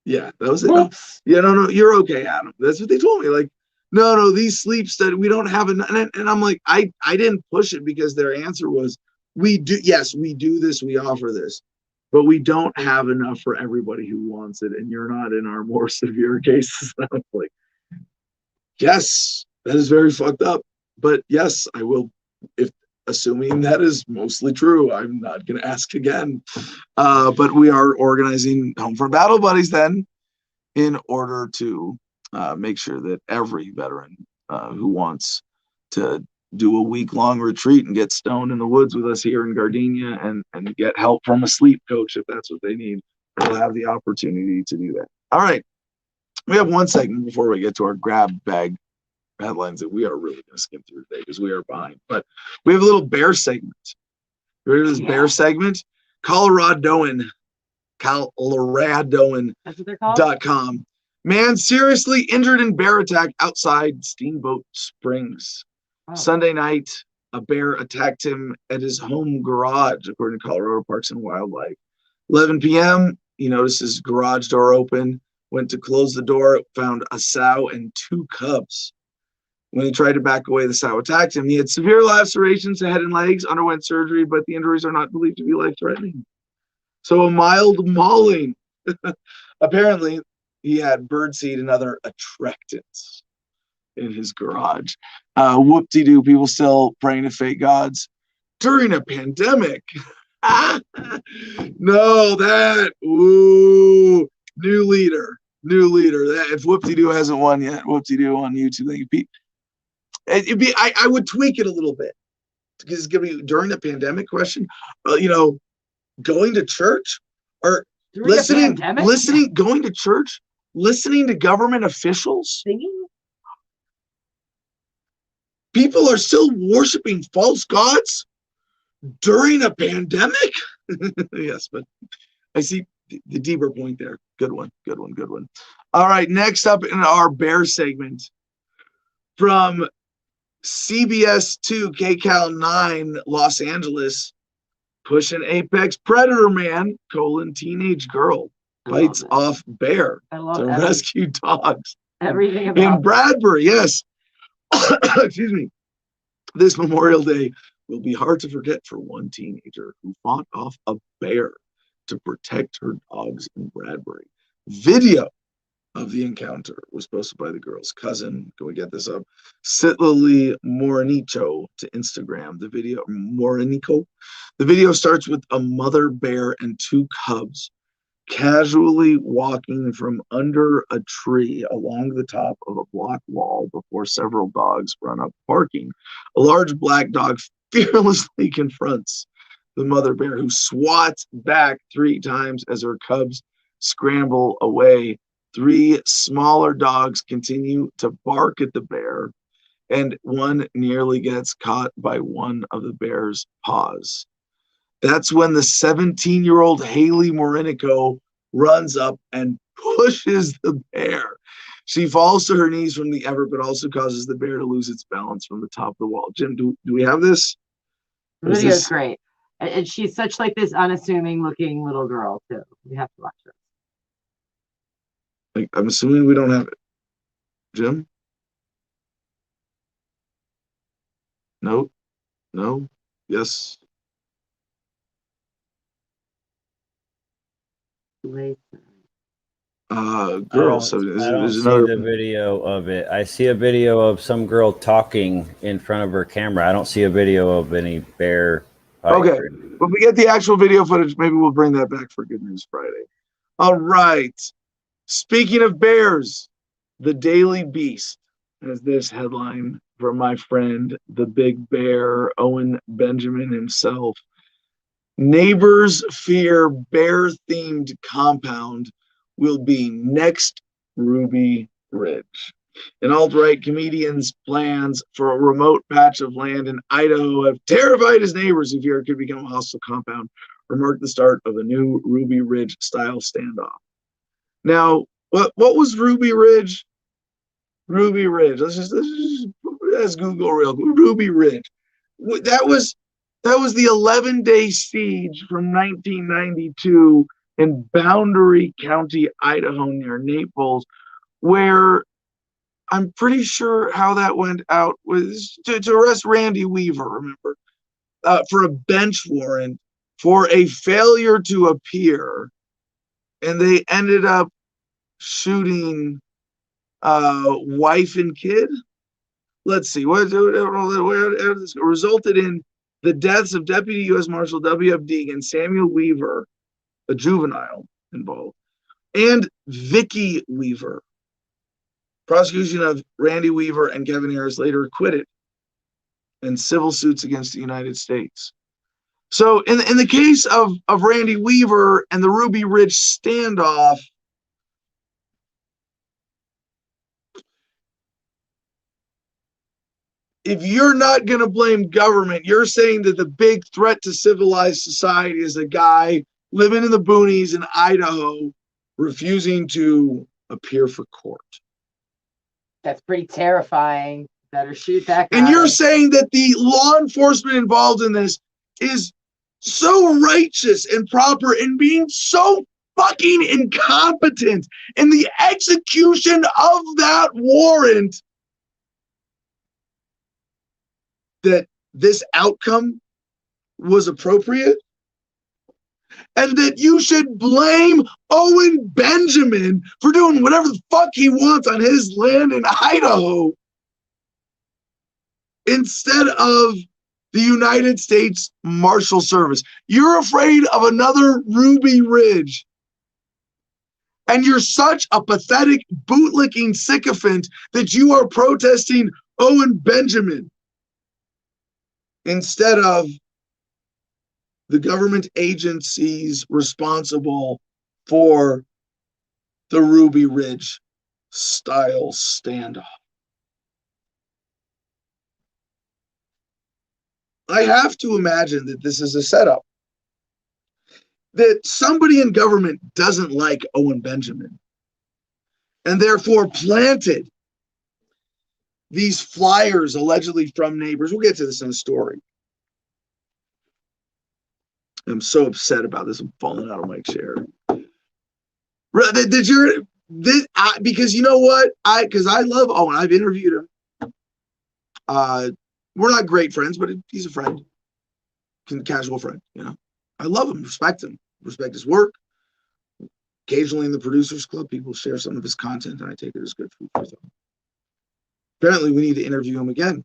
Yeah, that was it. Whoops. Yeah, no, you're okay, Adam. That's what they told me. Like, no, these sleep studies, we don't have enough. And I'm like, I didn't push it because their answer was, we do this, we offer this, but we don't have enough for everybody who wants it, and you're not in our more severe cases. And I'm like, yes, that is very fucked up. But yes, I will, if assuming that is mostly true, I'm not going to ask again. But we are organizing Home for Battle Buddies then in order to make sure that every veteran who wants to do a week-long retreat and get stoned in the woods with us here in Gardenia and get help from a sleep coach if that's what they need, will have the opportunity to do that. All right. We have one segment before we get to our grab bag headlines that we are really going to skim through today because we are behind. But we have a little bear segment. Ready for this bear segment? Coloradoan. That's what they're called? .com. Man seriously injured in bear attack outside Steamboat Springs. Oh. Sunday night, a bear attacked him at his home garage, according to Colorado Parks and Wildlife. 11 p.m., he noticed his garage door open, went to close the door, found a sow and 2 cubs. When he tried to back away, the sow attacked him. He had severe lacerations to head and legs, underwent surgery, but the injuries are not believed to be life-threatening. So a mild mauling. Apparently, he had birdseed and other attractants in his garage. Whoop-de-doo, people still praying to fake gods during a pandemic. No, that, ooh, new leader. That if Whoop-de-doo hasn't won yet, Whoop-de-doo on YouTube, thank you, Pete. I would tweak it a little bit because it's gonna be during the pandemic question. Going to church or listening, going to church, listening to government officials. Singing? People are still worshiping false gods during a pandemic. Yes, but I see the deeper point there. Good one. All right, next up in our bear segment from CBS 2 KCAL 9 Los Angeles, pushing apex predator man, teenage girl bites off bear to rescue dogs. Everything about in Bradbury, yes. Excuse me. This Memorial Day will be hard to forget for one teenager who fought off a bear to protect her dogs in Bradbury. Video of the encounter was posted by the girl's cousin. Can we get this up? Sitlali Morinico to Instagram. The video starts with a mother bear and 2 cubs casually walking from under a tree along the top of a block wall before several dogs run up barking. A large black dog fearlessly confronts the mother bear, who swats back 3 times as her cubs scramble away. 3 smaller dogs continue to bark at the bear, and one nearly gets caught by one of the bear's paws. That's when the 17-year-old Haley Morinico runs up and pushes the bear. She falls to her knees from the effort, but also causes the bear to lose its balance from the top of the wall. Jim, do we have this? The video's great. And she's such like this unassuming looking little girl, too. You have to watch her. I'm assuming we don't have it. Jim? No? Yes? Girl. So I don't see the video of it. I see a video of some girl talking in front of her camera. I don't see a video of any bear. Okay. When we get the actual video footage, maybe we'll bring that back for Good News Friday. All right. Speaking of bears, the Daily Beast has this headline from my friend, the Big Bear, Owen Benjamin himself. Neighbors fear bear-themed compound will be next Ruby Ridge. An alt-right comedian's plans for a remote patch of land in Idaho have terrified his neighbors who fear it could become a hostile compound or mark the start of a new Ruby Ridge style standoff. Now, what was Ruby Ridge? Ruby Ridge. Let's Google real quick. Ruby Ridge. That was the 11-day siege from 1992 in Boundary County, Idaho, near Naples, where I'm pretty sure how that went out was to arrest Randy Weaver, remember, for a bench warrant for a failure to appear. And they ended up shooting wife and kid. Let's see, what resulted in the deaths of Deputy U.S. Marshal W.F. Deegan, Samuel Weaver, a juvenile involved, and Vicky Weaver. Prosecution of Randy Weaver and Kevin Harris later acquitted in civil suits against the United States. So in the case of Randy Weaver and the Ruby Ridge standoff, if you're not going to blame government, you're saying that the big threat to civilized society is a guy living in the boonies in Idaho refusing to appear for court. That's pretty terrifying. Better shoot that guy. And you're saying that the law enforcement involved in this is so righteous and proper and being so fucking incompetent in the execution of that warrant that this outcome was appropriate? And that you should blame Owen Benjamin for doing whatever the fuck he wants on his land in Idaho instead of the United States Marshal Service. You're afraid of another Ruby Ridge. And you're such a pathetic bootlicking sycophant that you are protesting Owen Benjamin instead of the government agencies responsible for the Ruby Ridge style standoff. I have to imagine that this is a setup. That somebody in government doesn't like Owen Benjamin and therefore planted these flyers allegedly from neighbors. We'll get to this in the story. I'm so upset about this. I'm falling out of my chair. Because you know what? Because I love Owen. I've interviewed him. We're not great friends, but he's a friend, casual friend. You know, I love him, respect him, respect his work. Occasionally in the Producers Club, people share some of his content, and I take it as good food for thought. Apparently, we need to interview him again.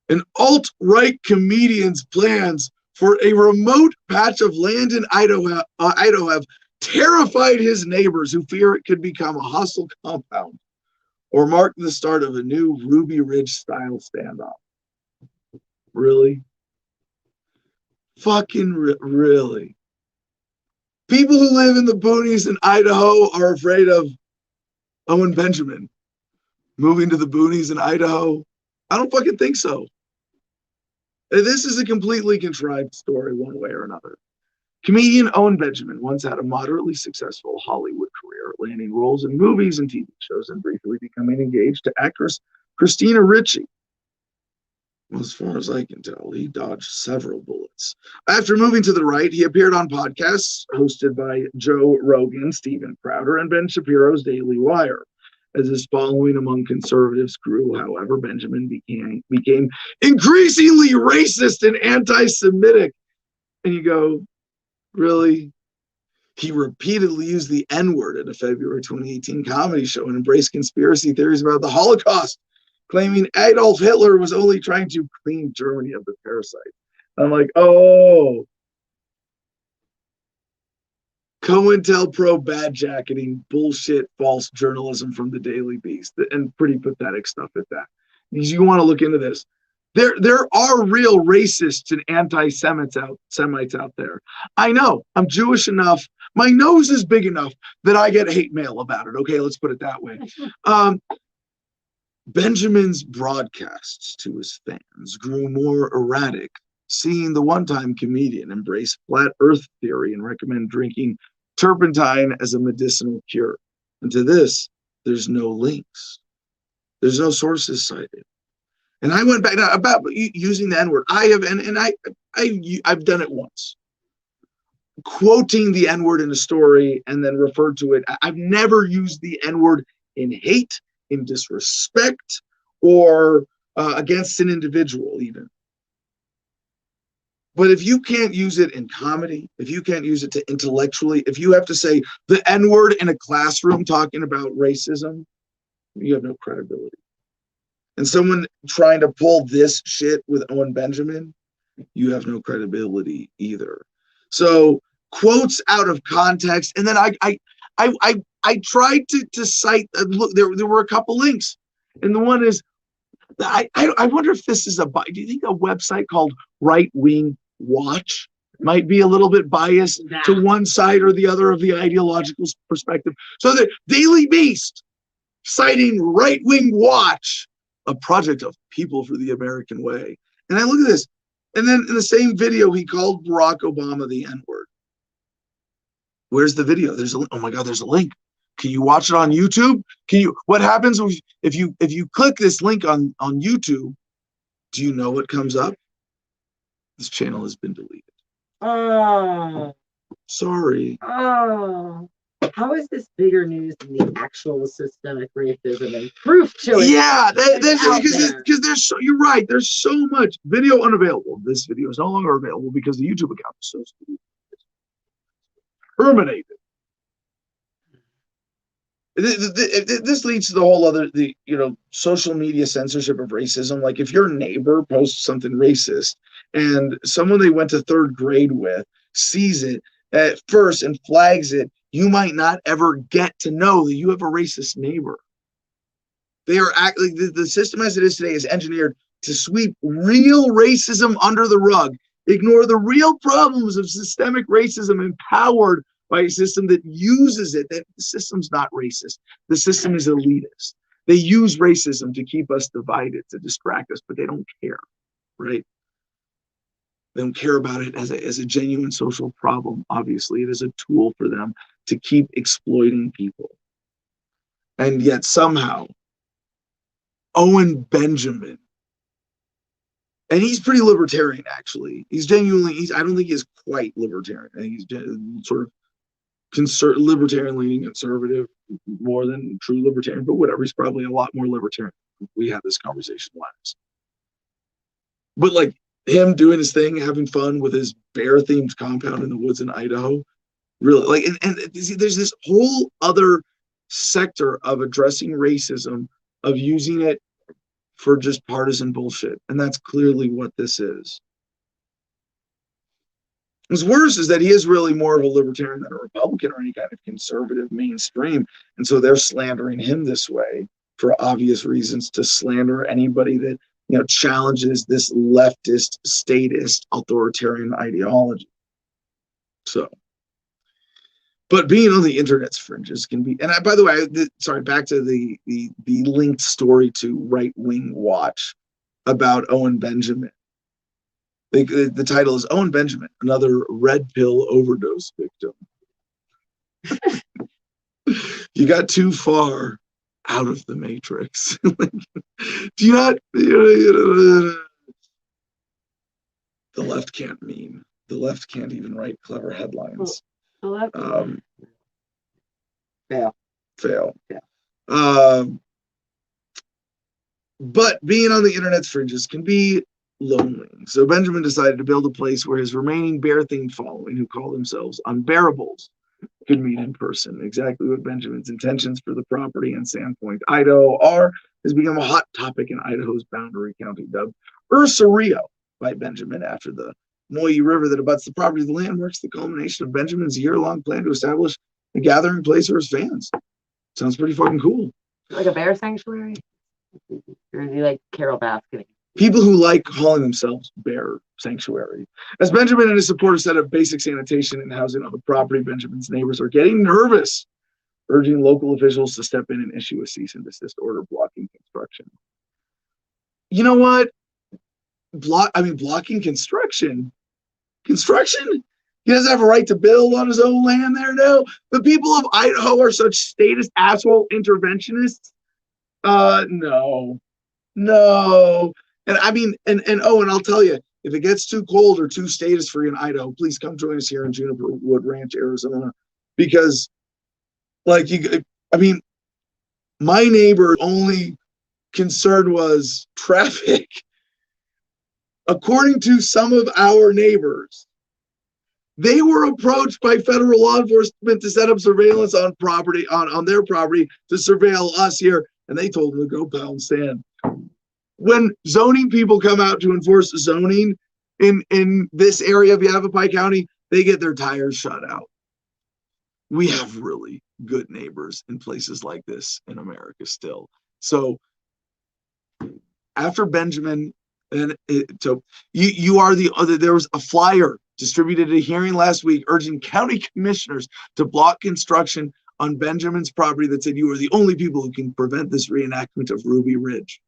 An alt-right comedian's plans for a remote patch of land in Idaho have terrified his neighbors who fear it could become a hostile compound or mark the start of a new Ruby Ridge style standoff. Really? Fucking really? People who live in the boonies in Idaho are afraid of Owen Benjamin moving to the boonies in Idaho? I don't fucking think so. This is a completely contrived story one way or another. Comedian Owen Benjamin once had a moderately successful Hollywood career, landing roles in movies and TV shows and briefly becoming engaged to actress Christina Ricci. Well, as far as I can tell, he dodged several bullets. After moving to the right, he appeared on podcasts hosted by Joe Rogan, Stephen Crowder, and Ben Shapiro's Daily Wire. As his following among conservatives grew, however, Benjamin became increasingly racist and anti-Semitic. And you go, really? He repeatedly used the N-word at a February 2018 comedy show and embraced conspiracy theories about the Holocaust, claiming Adolf Hitler was only trying to clean Germany of the parasite. I'm like, oh. COINTELPRO bad jacketing, bullshit, false journalism from the Daily Beast, and pretty pathetic stuff at that. Because you want to look into this. There are real racists and anti-Semites out there. I know. I'm Jewish enough. My nose is big enough that I get hate mail about it. Okay, let's put it that way. Benjamin's broadcasts to his fans grew more erratic, seeing the one-time comedian embrace flat earth theory and recommend drinking turpentine as a medicinal cure. And to this, there's no links. There's no sources cited. And I went back now about using the N-word. I have, and I've done it once. Quoting the N-word in a story and then referred to it. I've never used the N-word in hate, in disrespect, or against an individual even. But if you can't use it in comedy, if you can't use it to intellectually, if you have to say the N-word in a classroom talking about racism, you have no credibility. And someone trying to pull this shit with Owen Benjamin, you have no credibility either. So quotes out of context, and then I tried to cite. Look, there were a couple links, and the one is I wonder if this is do you think a website called Right Wing Watch might be a little bit biased to one side or the other of the ideological perspective? So the Daily Beast citing Right Wing Watch, a project of People for the American Way. And I look at this, and then in the same video, he called Barack Obama the N-word. Where's the video? Oh my God, there's a link. Can you watch it on YouTube? What happens if you click this link on YouTube? Do you know what comes up? This channel has been deleted. Oh. Sorry. Oh. How is this bigger news than the actual systemic racism and proof to it? Yeah, because there's so, you're right. There's so much video unavailable. This video is no longer available because the YouTube account is so terminated. This leads to the whole other social media censorship of racism. Like if your neighbor posts something racist and someone they went to third grade with sees it at first and flags it, you might not ever get to know that you have a racist neighbor. They are like the system as it is today is engineered to sweep real racism under the rug, ignore the real problems of systemic racism empowered by a system that uses it. That the system's not racist. The system is elitist. They use racism to keep us divided, to distract us, but they don't care, right? They don't care about it as a genuine social problem. Obviously, it is a tool for them to keep exploiting people. And yet somehow, Owen Benjamin, and he's pretty libertarian, actually. He's genuinely, I don't think he's quite libertarian. I think he's sort of libertarian leaning conservative more than true libertarian, but whatever. He's probably a lot more libertarian. We had this conversation last. But like him doing his thing, having fun with his bear-themed compound in the woods in Idaho, really like, and there's this whole other sector of addressing racism, of using it for just partisan bullshit, and that's clearly what this is. What's worse is that he is really more of a libertarian than a Republican or any kind of conservative mainstream, and so they're slandering him this way for obvious reasons, to slander anybody that challenges this leftist, statist, authoritarian ideology. So, but being on the internet's fringes can be, and by the way, sorry, back to the linked story to Right Wing Watch about Owen Benjamin. The title is Owen Benjamin, another red pill overdose victim. You got too far out of the matrix. Do you not? The left can't meme. The left can't even write clever headlines. Fail. Yeah. But being on the internet's fringes can be lonely. So Benjamin decided to build a place where his remaining bear-themed following, who call themselves Unbearables, could meet in person. Exactly what Benjamin's intentions for the property in Sandpoint, Idaho has become a hot topic in Idaho's Boundary County, dubbed Ursa Rio by Benjamin after the Moyi River that abuts the property. The land marks the culmination of Benjamin's year-long plan to establish a gathering place for his fans. Sounds pretty fucking cool. Like a bear sanctuary? Or is he like Carol Baskin? people who like calling themselves bear sanctuary. As Benjamin and his supporters set up basic sanitation and housing on the property, Benjamin's neighbors are getting nervous, urging local officials to step in and issue a cease and desist order blocking construction. You know what? Blocking construction. Construction? He doesn't have a right to build on his own land there, no. The people of Idaho are such statist asshole interventionists. No. And I mean, and I'll tell you, if it gets too cold or too statist for you in Idaho, please come join us here in Juniper Wood Ranch, Arizona, because my neighbor's only concern was traffic. According to some of our neighbors, they were approached by federal law enforcement to set up surveillance on property, on their property, to surveil us here, and they told them to go pound sand. When zoning people come out to enforce zoning in this area of Yavapai County, they get their tires shut out. We have really good neighbors in places like this in America still. So after Benjamin, and you are the other, there was a flyer distributed at a hearing last week urging county commissioners to block construction on Benjamin's property that said you are the only people who can prevent this reenactment of Ruby Ridge.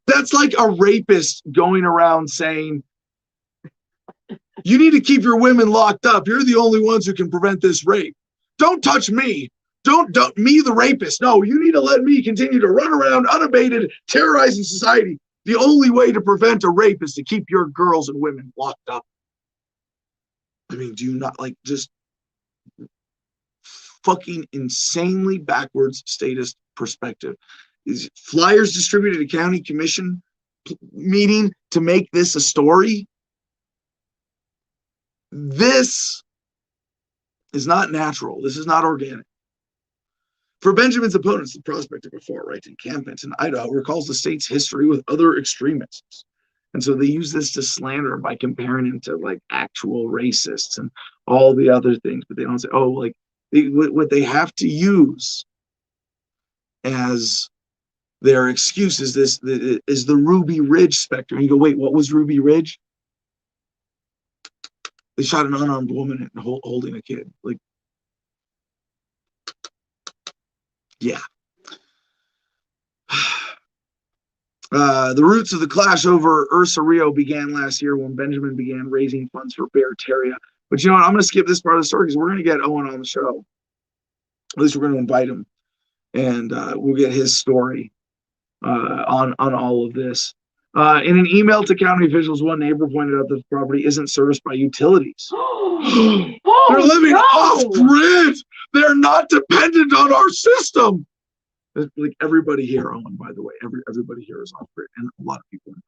That's like a rapist going around saying, you need to keep your women locked up. You're the only ones who can prevent this rape. Don't touch me. Don't me, the rapist. No, you need to let me continue to run around unabated, terrorizing society. The only way to prevent a rape is to keep your girls and women locked up. I mean, do you not just fucking insanely backwards statist perspective? Is flyers distributed at a county commission meeting to make this a story? This is not natural. This is not organic. For Benjamin's opponents, the prospect of a far-right encampment in Idaho recalls the state's history with other extremists. And so they use this to slander by comparing him to actual racists and all the other things. But they don't say, what they have to use as their excuse is the Ruby Ridge specter. And you go, wait, what was Ruby Ridge? They shot an unarmed woman holding a kid. Yeah. The roots of the clash over Ursa Rio began last year when Benjamin began raising funds for Bear Terrier. But you know what? I'm going to skip this part of the story because we're going to get Owen on the show. At least we're going to invite him, and we'll get his story on all of this. In an email to county officials, one neighbor pointed out that the property isn't serviced by utilities. They're living off grid. They're not dependent on our system. Everybody here, Owen, by the way, everybody here is off grid, and a lot of people in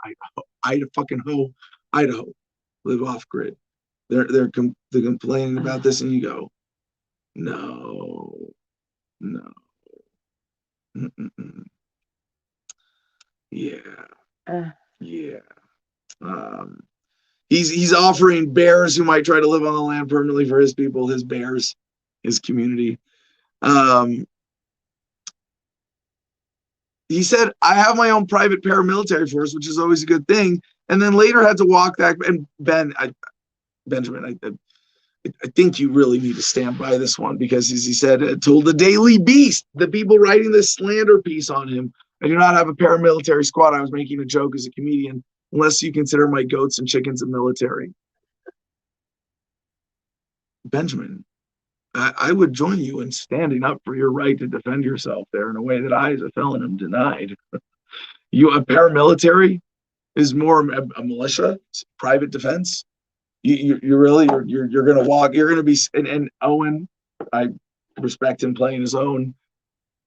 Idaho live off grid. They're complaining about this, and you go, no. Mm-mm-mm. Yeah. He's offering bears who might try to live on the land permanently for his people, his bears, his community. He said, I have my own private paramilitary force, which is always a good thing. And then later had to walk back. And Benjamin, I think you really need to stand by this one because, as he said, told the Daily Beast, the people writing this slander piece on him, I do not have a paramilitary squad. I was making a joke as a comedian, unless you consider my goats and chickens a military. Benjamin, I would join you in standing up for your right to defend yourself there in a way that I, as a felon, am denied. A paramilitary is more a militia, private defense. You're going to walk. You're going to be. And Owen, I respect him playing his own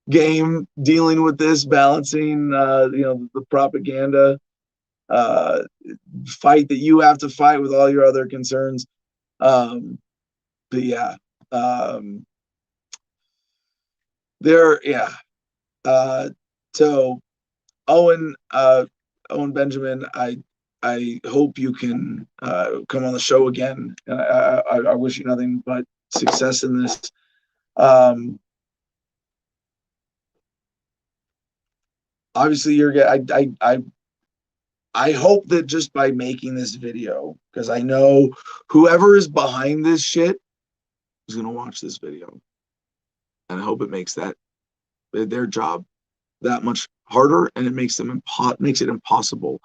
game, dealing with this, balancing, the propaganda fight that you have to fight with all your other concerns. But yeah. So Owen Benjamin, I hope you can come on the show again. I wish you nothing but success in this. Obviously, I hope that just by making this video, because I know whoever is behind this shit is going to watch this video. And I hope it makes their job that much harder, and it makes it impossible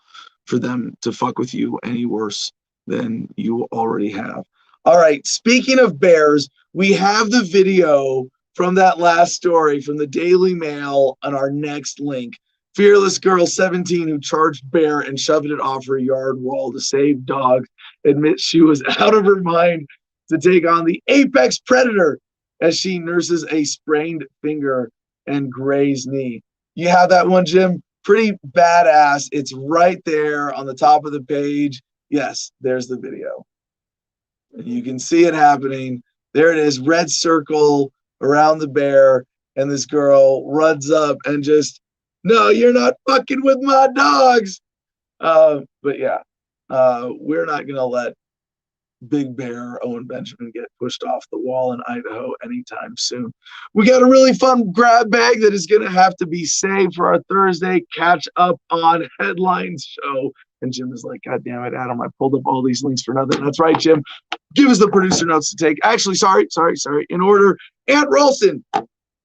for them to fuck with you any worse than you already have. All right, speaking of bears, we have the video from that last story from the Daily Mail on our next link. Fearless girl 17 who charged bear and shoved it off her yard wall to save dogs admits she was out of her mind to take on the apex predator as she nurses a sprained finger and grazed knee. You have that one, Jim? Pretty badass. It's right there on the top of the page. Yes, there's the video. And you can see it happening. There it is, red circle around the bear, and this girl runs up and just, no, you're not fucking with my dogs. But yeah, we're not going to let Big Bear Owen Benjamin get pushed off the wall in Idaho anytime soon. We got a really fun grab bag that is going to have to be saved for our Thursday catch up on headlines show. And Jim is like, God damn it, Adam, I pulled up all these links for nothing. That's right, Jim. Give us the producer notes to take. Actually, sorry. In order, Ant Rolston.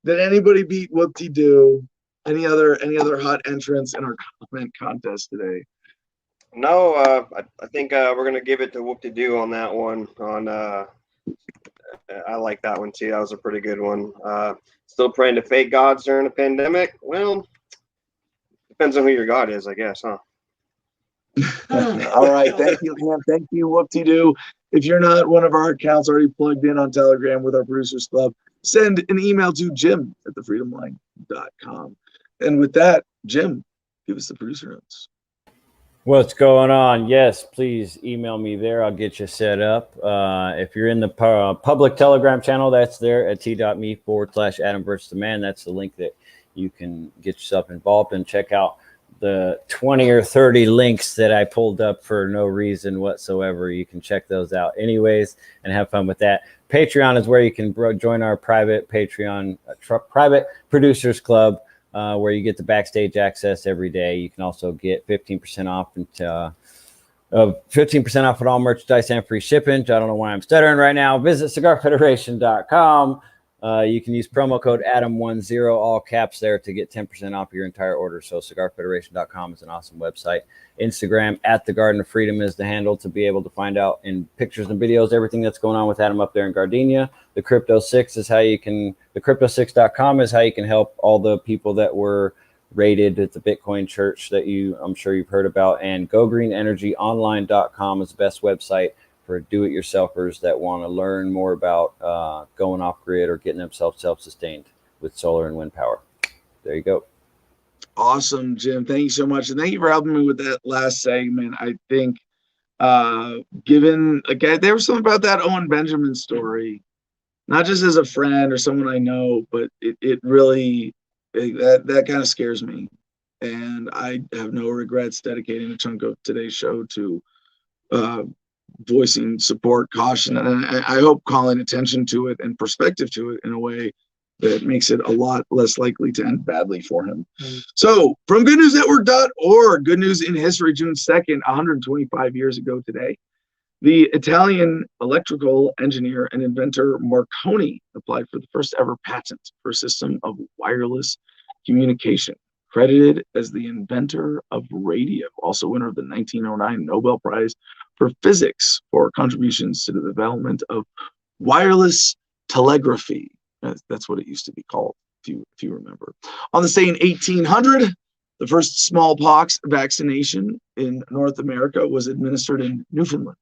Did anybody beat Whoop-de-Doo? Any other hot entrants in our comment contest today? No, I think we're gonna give it to Whoop-de-Doo on that one. I like that one too. That was a pretty good one. Still praying to fake gods during a pandemic. Well, depends on who your god is, I guess, huh? All right, thank you, Cam. Thank you, Whoop-de-Doo. If you're not one of our accounts already plugged in on Telegram with our Producers Club, send an email to jim@thefreedomline.com. And with that, Jim, give us the producer notes. What's going on? Yes, please email me there. I'll get you set up. If you're in the public Telegram channel, that's there at t.me/Adam versus the man. That's the link that you can get yourself involved and check out the 20 or 30 links that I pulled up for no reason whatsoever. You can check those out anyways and have fun with that. Patreon is where you can join our private Patreon, private producers club, where you get the backstage access every day. You can also get 15% off 15% off on all merchandise and free shipping. I don't know why I'm stuttering right now. Visit cigarfederation.com. You can use promo code Adam10, all caps there, to get 10% off your entire order. So cigarfederation.com is an awesome website. Instagram at the Garden of Freedom is the handle to be able to find out in pictures and videos everything that's going on with Adam up there in Gardenia. The Crypto6 is how you can, the crypto6.com is how you can help all the people that were raided at the Bitcoin church that I'm sure you've heard about. And gogreenenergyonline.com is the best website for do-it-yourselfers that want to learn more about going off grid or getting themselves self-sustained with solar and wind power. There you go. Awesome, Jim. Thank you so much. And thank you for helping me with that last segment. I think there was something about that Owen Benjamin story, not just as a friend or someone I know, but it really, that kind of scares me. And I have no regrets dedicating a chunk of today's show to voicing support, caution, and I hope calling attention to it and perspective to it in a way that makes it a lot less likely to end badly for him. So from goodnewsnetwork.org, good news in history, June 2nd, 125 years ago today, the Italian electrical engineer and inventor Marconi applied for the first ever patent for a system of wireless communication, credited as the inventor of radio, also winner of the 1909 Nobel Prize for Physics for contributions to the development of wireless telegraphy. That's what it used to be called, if you remember. On this day in 1800, the first smallpox vaccination in North America was administered in Newfoundland.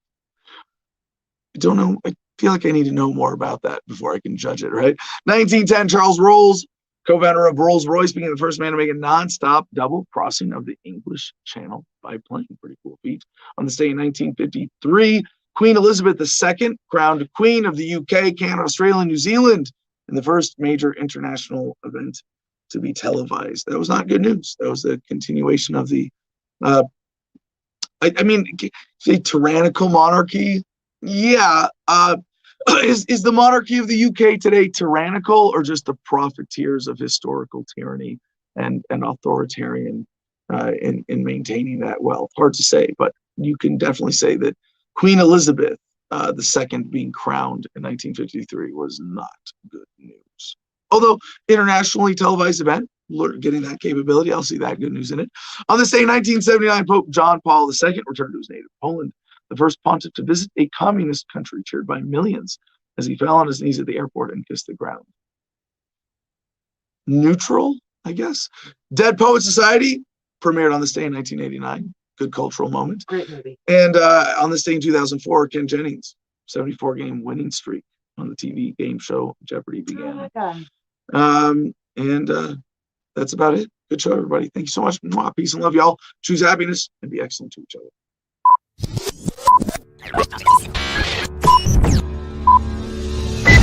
I don't know. I feel like I need to know more about that before I can judge it, right? 1910, Charles Rolls, co-founder of Rolls-Royce, became the first man to make a non-stop double crossing of the English Channel by plane. Pretty cool feat. On this day in 1953, Queen Elizabeth II, crowned Queen of the UK, Canada, Australia, and New Zealand, in the first major international event to be televised. That was not good news. That was the continuation of the, say tyrannical monarchy. Yeah. Is the monarchy of the UK today tyrannical or just the profiteers of historical tyranny and authoritarian in maintaining that wealth. Hard to say, but you can definitely say that Queen Elizabeth the second being crowned in 1953 was not good news. Although internationally televised event, getting that capability, I'll see that good news in it. On this day, 1979, Pope John Paul II returned to his native Poland, the first pontiff to visit a communist country, cheered by millions as he fell on his knees at the airport and kissed the ground. Neutral, I guess. Dead Poet Society premiered on this day in 1989. Good cultural moment. Great movie. And on this day in 2004, Ken Jennings, 74-game winning streak on the TV game show Jeopardy began. And that's about it. Good show, everybody. Thank you so much. Peace and love, y'all. Choose happiness and be excellent to each other.